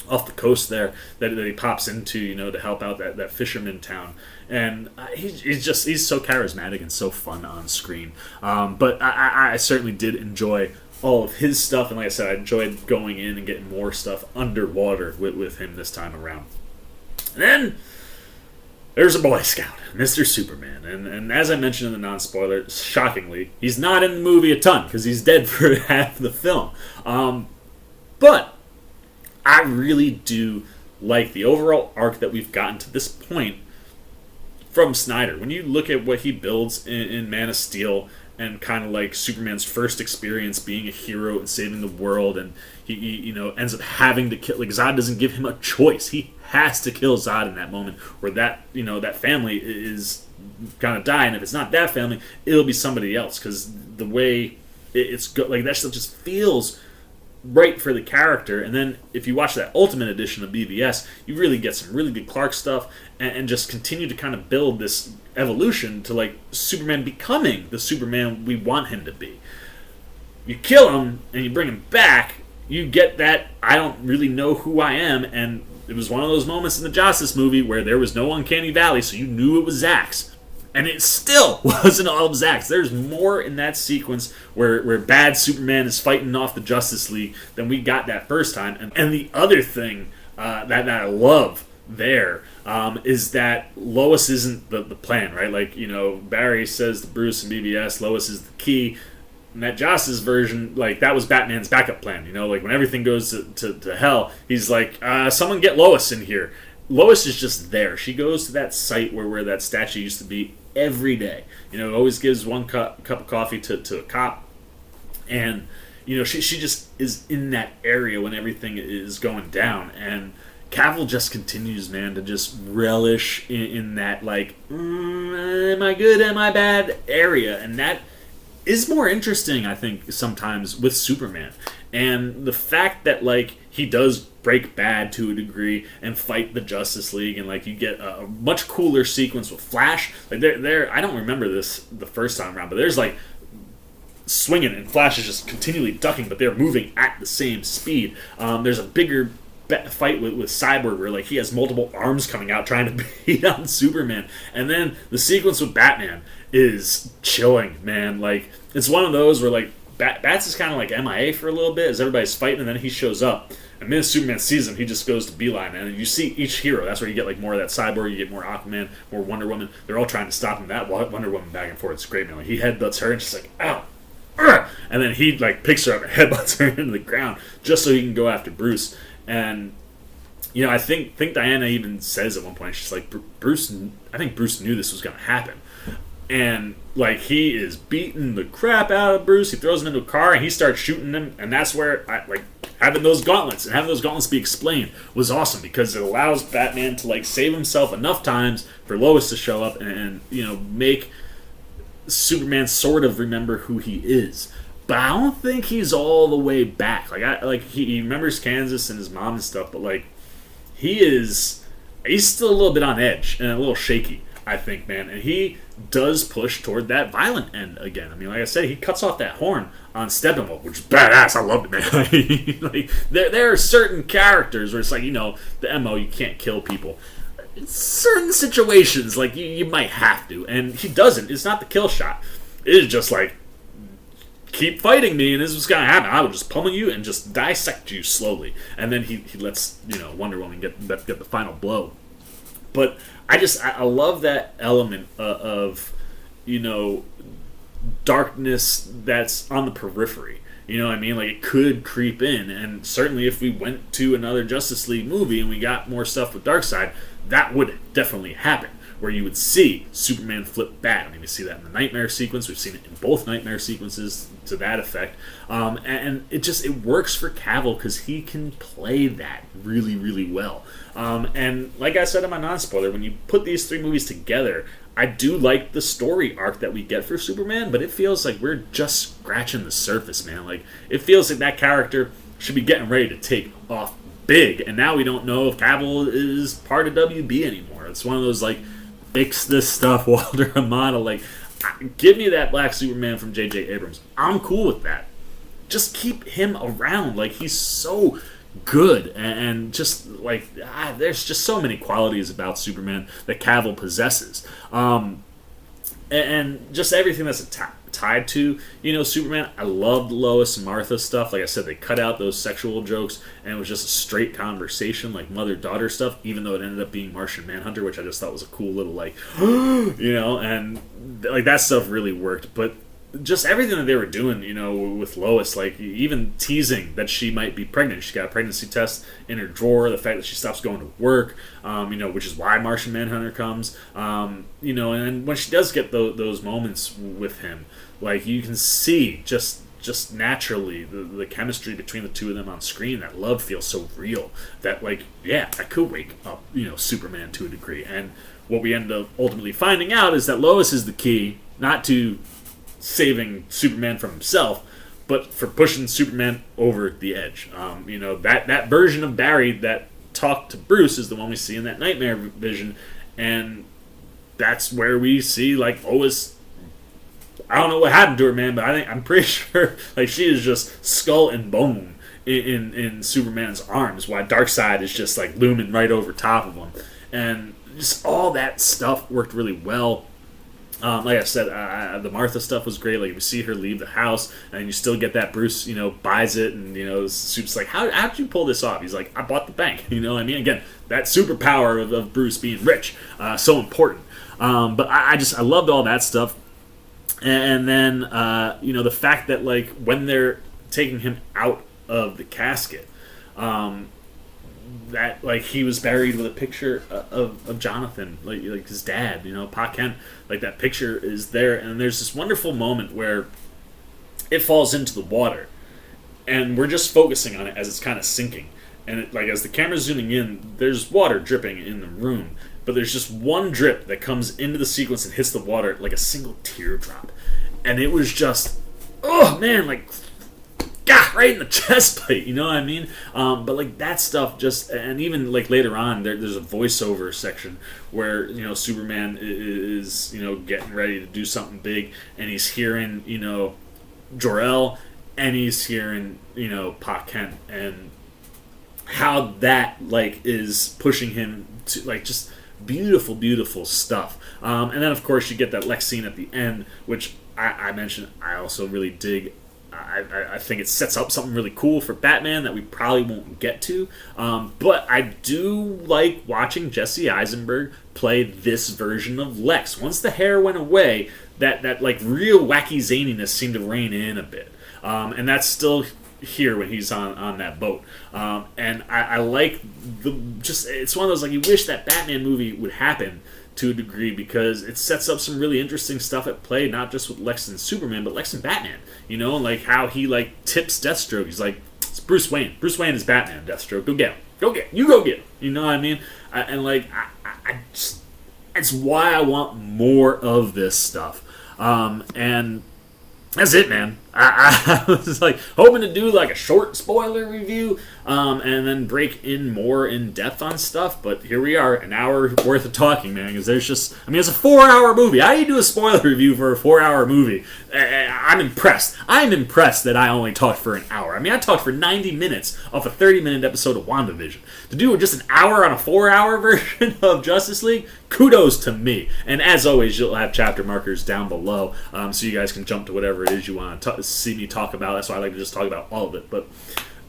off the coast there that he pops into, you know, to help out that fisherman town, and he's so charismatic and so fun on screen. But I certainly did enjoy all of his stuff, and like I said, I enjoyed going in and getting more stuff underwater with him this time around. And then there's a Boy Scout, Mr. Superman, and as I mentioned in the non-spoiler, shockingly, he's not in the movie a ton because he's dead for half the film. But I really do like the overall arc that we've gotten to this point from Snyder. When you look at what he builds in Man of Steel, and kind of like Superman's first experience being a hero and saving the world, and he you know, ends up having to kill, like, Zod doesn't give him a choice. He has to kill Zod in that moment where that, you know, that family is gonna die, and if it's not that family, it'll be somebody else, because the way it's like, that stuff just feels right for the character. And then if you watch that Ultimate Edition of BVS, you really get some really good Clark stuff, and just continue to kind of build this evolution to, like, Superman becoming the Superman we want him to be. You kill him and you bring him back, you get that I don't really know who I am, and it was one of those moments in the Justice movie where there was no uncanny valley, so you knew it was Zack's. And it still wasn't all of Zack's. There's more in that sequence where bad Superman is fighting off the Justice League than we got that first time. And the other thing that I love there is that Lois isn't the plan, right? Like, you know, Barry says to Bruce and BBS, Lois is the key. Matt Joss's version, like, that was Batman's backup plan. You know, like, when everything goes to hell, he's like, someone get Lois in here. Lois is just there. She goes to that site where that statue used to be every day. You know, always gives one cup of coffee to a cop. And, you know, she just is in that area when everything is going down. And Cavill just continues, man, to just relish in that, like, am I good, am I bad area. And that is more interesting, I think, sometimes with Superman. And the fact that, like, he does break bad to a degree and fight the Justice League, and, like, you get a much cooler sequence with Flash. Like, I don't remember this the first time around, but there's, like, swinging and Flash is just continually ducking, but they're moving at the same speed. There's a bigger fight with Cyborg where, like, he has multiple arms coming out trying to beat on Superman. And then the sequence with Batman is chilling, man. Like, it's one of those where, like, Bats is kind of like MIA for a little bit as everybody's fighting, and then he shows up. And the minute Superman sees him, he just goes to beeline. And you see each hero. That's where you get, like, more of that Cyborg, you get more Aquaman, more Wonder Woman. They're all trying to stop him. That Wonder Woman back and forth, it's great, man. Like, he headbutts her, and she's like, ow. And then he, like, picks her up and headbutts her into the ground just so he can go after Bruce. And, you know, I think Diana even says at one point, she's like, I think Bruce knew this was going to happen. And, like, he is beating the crap out of Bruce. He throws him into a car, and he starts shooting him. And that's where, having those gauntlets be explained was awesome, because it allows Batman to, like, save himself enough times for Lois to show up and you know, make Superman sort of remember who he is. But I don't think he's all the way back. Like, he remembers Kansas and his mom and stuff, but, like, he's still a little bit on edge and a little shaky, I think, man. And he does push toward that violent end again. I mean, like I said, he cuts off that horn on Steppenwolf, which is badass. I loved it, man. Like, there are certain characters where it's like, you know, the MO, you can't kill people. In certain situations, like, you might have to. And he doesn't. It's not the kill shot. It is just like, keep fighting me, and this is what's going to happen. I will just pummel you and just dissect you slowly. And then he lets, you know, Wonder Woman get the final blow. But I love that element of, you know, darkness that's on the periphery. You know what I mean? Like, it could creep in. And certainly if we went to another Justice League movie and we got more stuff with Darkseid, that would definitely happen, where you would see Superman flip bad. I mean, we see that in the Knightmare sequence. We've seen it in both Knightmare sequences to that effect. And it works for Cavill because he can play that really, really well. And like I said in my non-spoiler, when you put these three movies together, I do like the story arc that we get for Superman, but it feels like we're just scratching the surface, man. Like, it feels like that character should be getting ready to take off big, and now we don't know if Cavill is part of WB anymore. It's one of those, like, fix this stuff, Walter Amato. Like, give me that Black Superman from J.J. Abrams. I'm cool with that. Just keep him around. Like, he's so good, and just, like, there's just so many qualities about Superman that Cavill possesses. And just everything that's tied to, you know, Superman. I loved Lois and Martha stuff. Like I said, they cut out those sexual jokes, and it was just a straight conversation, like mother-daughter stuff, even though it ended up being Martian Manhunter, which I just thought was a cool little, like, you know, and, like, that stuff really worked. But just everything that they were doing, you know, with Lois, like, even teasing that she might be pregnant. She got a pregnancy test in her drawer, the fact that she stops going to work, you know, which is why Martian Manhunter comes, you know, and then when she does get those moments with him, like, you can see just naturally the chemistry between the two of them on screen. That love feels so real that, like, yeah, that could wake up, you know, Superman to a degree. And what we end up ultimately finding out is that Lois is the key, not to saving Superman from himself, but for pushing Superman over the edge. You know, that version of Barry that talked to Bruce is the one we see in that Nightmare vision, and that's where we see, like, Lois. I don't know what happened to her, man, but I'm pretty sure, like, she is just skull and bone in Superman's arms, while Darkseid is just, like, looming right over top of him. And just all that stuff worked really well. Like I said, the Martha stuff was great. Like, you see her leave the house, and you still get that Bruce, you know, buys it, and, you know, Soup's like, how'd you pull this off? He's like, I bought the bank. You know what I mean? Again, that superpower of Bruce being rich, so important. But I loved all that stuff. And then the fact that like when they're taking him out of the casket, that like he was buried with a picture of Jonathan, like his dad, Pa Kent. Like that picture is there, and there's this wonderful moment where it falls into the water, and we're just focusing on it as it's kind of sinking. And like as the camera's zooming in, there's water dripping in the room, but there's just one drip that comes into the sequence and hits the water like a single teardrop, and it was just, oh man, like, God, right in the chest plate, you know what I mean? But like that stuff just, and even like later on, there's a voiceover section where Superman is getting ready to do something big, and he's hearing Jor-El, and he's hearing Pa Kent, and how that like is pushing him to like just beautiful stuff. And then of course you get that Lex scene at the end, which I mentioned I also really dig. I think it sets up something really cool for Batman that we probably won't get to. But I do like watching Jesse Eisenberg play this version of Lex. Once the hair went away, that like real wacky zaniness seemed to rein in a bit. And that's still here when he's on that boat. And I like it's one of those like you wish that Batman movie would happen to a degree, because it sets up some really interesting stuff at play, not just with Lex and Superman, but Lex and Batman. And like how he like tips Deathstroke. He's like, it's Bruce Wayne. Bruce Wayne is Batman. Deathstroke, go get him. Go get him. You go get him. You know what I mean? I just, it's why I want more of this stuff. And that's it, man. I was like hoping to do like a short spoiler review, and then break in more in depth on stuff. But here we are, an hour worth of talking, man. Because it's a 4-hour movie. How do you do a spoiler review for a 4-hour movie? I'm impressed. I'm impressed that I only talked for an hour. I talked for 90 minutes off a 30-minute episode of WandaVision. To do just an hour on a 4-hour version of Justice League, kudos to me. And as always, you'll have chapter markers down below, so you guys can jump to whatever it is you want to see me talk about. That's why I like to just talk about all of it. But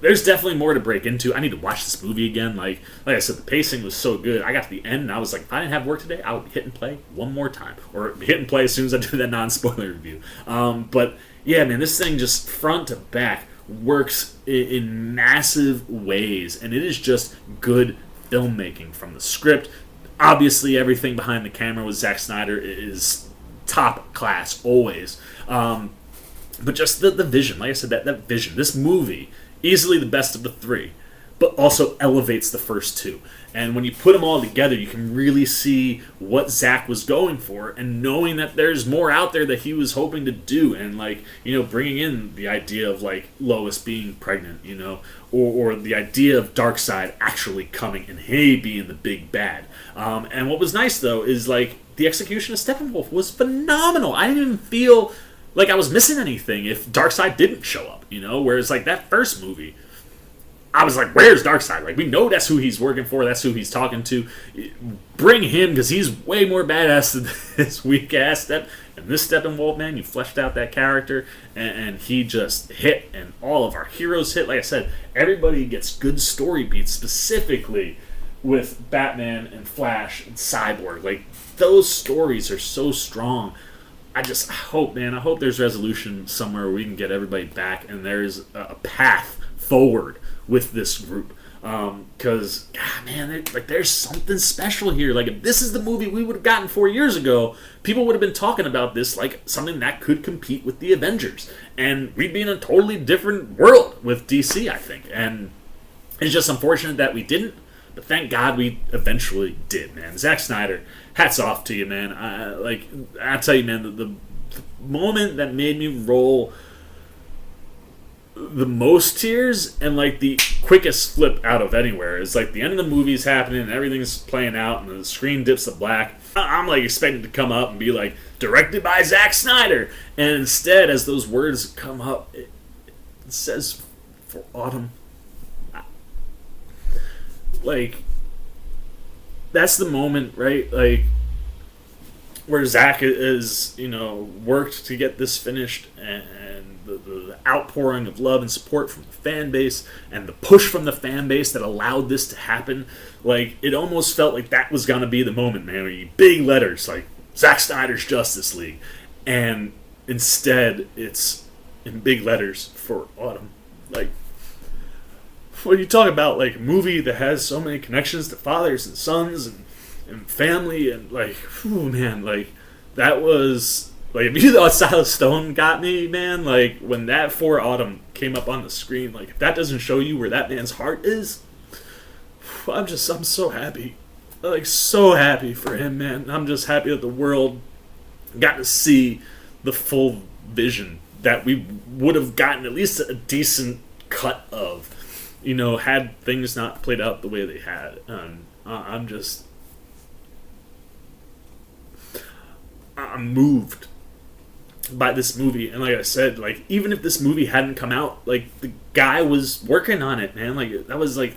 there's definitely more to break into. I need to watch this movie again. Like I said, the pacing was so good. I got to the end and I was like, if I didn't have work today, I would hit and play one more time, or hit and play as soon as I do that non-spoiler review. But yeah, man, this thing just front to back works in massive ways, and it is just good filmmaking from the script. Obviously, everything behind the camera with Zack Snyder is top class always. But just the vision, like I said, that vision. This movie, easily the best of the three, but also elevates the first two. And when you put them all together, you can really see what Zack was going for, and knowing that there's more out there that he was hoping to do, and like bringing in the idea of like Lois being pregnant, or the idea of Darkseid actually coming and he being the big bad. And what was nice though is like the execution of Steppenwolf was phenomenal. I didn't even feel like I was missing anything if Darkseid didn't show up, Whereas like that first movie, I was like, where's Darkseid? Like, we know that's who he's working for, that's who he's talking to. Bring him, because he's way more badass than this weak ass Step. And this Steppenwolf, man, you fleshed out that character, and he just hit, and all of our heroes hit. Like I said, everybody gets good story beats, specifically with Batman and Flash and Cyborg. Like, those stories are so strong. I hope there's resolution somewhere where we can get everybody back, and there's a path forward with this group. Because, God, man, there's something special here. Like, if this is the movie we would have gotten 4 years ago, people would have been talking about this like something that could compete with the Avengers. And we'd be in a totally different world with DC, I think. And it's just unfortunate that we didn't. But thank God we eventually did, man. Zack Snyder, hats off to you, man. I tell you, man, the moment that made me roll the most tears and like the quickest flip out of anywhere is like the end of the movie's happening and everything's playing out and the screen dips to black. I'm like expecting to come up and be like, directed by Zack Snyder. And instead, as those words come up, it says for autumn. Like, that's the moment, right? Like, where Zack is, worked to get this finished, and the outpouring of love and support from the fan base, and the push from the fan base that allowed this to happen. Like, it almost felt like that was gonna be the moment, man. Where you big letters like Zack Snyder's Justice League, and instead it's in big letters for autumn. Like, what are you talking about? Like, a movie that has so many connections to fathers and sons and family, and like, whew, man, like, that was, like, if you thought Silas Stone got me, man, like, when that For Autumn came up on the screen, like, if that doesn't show you where that man's heart is, I'm so happy. Like, so happy for him, man. I'm just happy that the world got to see the full vision that we would have gotten at least a decent cut of, you know, had things not played out the way they had. And I'm moved by this movie. And like I said, like, even if this movie hadn't come out, like, the guy was working on it, man. Like, that was like,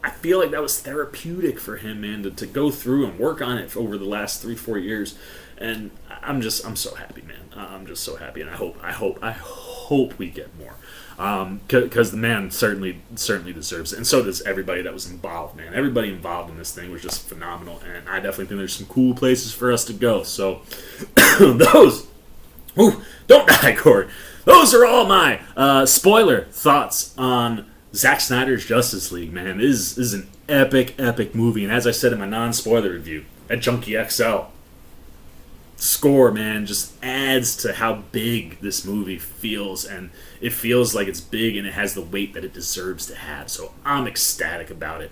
I feel like that was therapeutic for him, man, to go through and work on it over the last 3-4 years. And I'm so happy, man. I'm just so happy, and I hope we get more, because the man certainly deserves it, and so does everybody that was involved, man. Everybody involved in this thing was just phenomenal, and I definitely think there's some cool places for us to go. So those, don't die, Corey. Those are all my spoiler thoughts on Zack Snyder's Justice League, man. This is an epic movie, and as I said in my non-spoiler review at Junkie XL, score, man, just adds to how big this movie feels, and it feels like it's big and it has the weight that it deserves to have. So I'm ecstatic about it.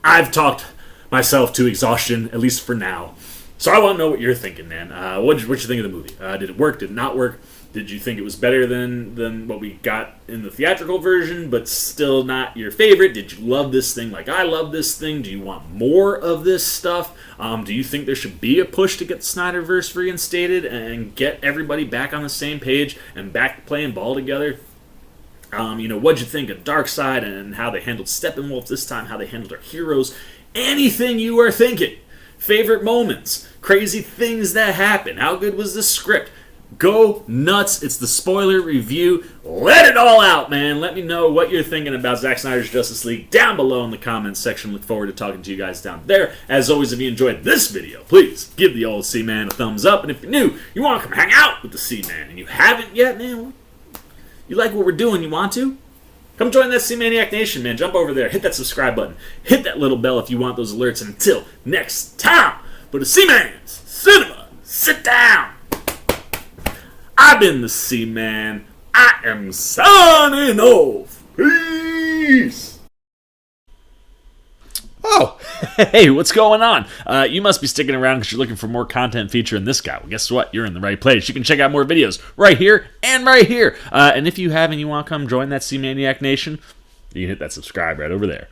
I've talked myself to exhaustion, at least for now. So I want to know what you're thinking, man. What you think of the movie? Did it work? Did it not work? Did you think it was better than what we got in the theatrical version, but still not your favorite? Did you love this thing like I love this thing? Do you want more of this stuff? Do you think there should be a push to get the Snyderverse reinstated and get everybody back on the same page and back playing ball together? What'd you think of Darkseid and how they handled Steppenwolf this time, how they handled our heroes? Anything you are thinking. Favorite moments, crazy things that happen. How good was the script? Go nuts. It's the spoiler review. Let it all out, man. Let me know what you're thinking about Zack Snyder's Justice League down below in the comments section. Look forward to talking to you guys down there. As always, if you enjoyed this video, please give the old C-Man a thumbs up. And if you're new, you want to come hang out with the C-Man, and you haven't yet, man, you like what we're doing, you want to? Come join that C-Maniac Nation, man. Jump over there. Hit that subscribe button. Hit that little bell if you want those alerts. And until next time, for the C-Man's Cinema, sit down. I've been the C-Man. I am signing off. Peace. Oh, hey, what's going on? You must be sticking around because you're looking for more content featuring this guy. Well, guess what? You're in the right place. You can check out more videos right here and right here. And if you have and you want to come join that C-Maniac Nation, you can hit that subscribe right over there.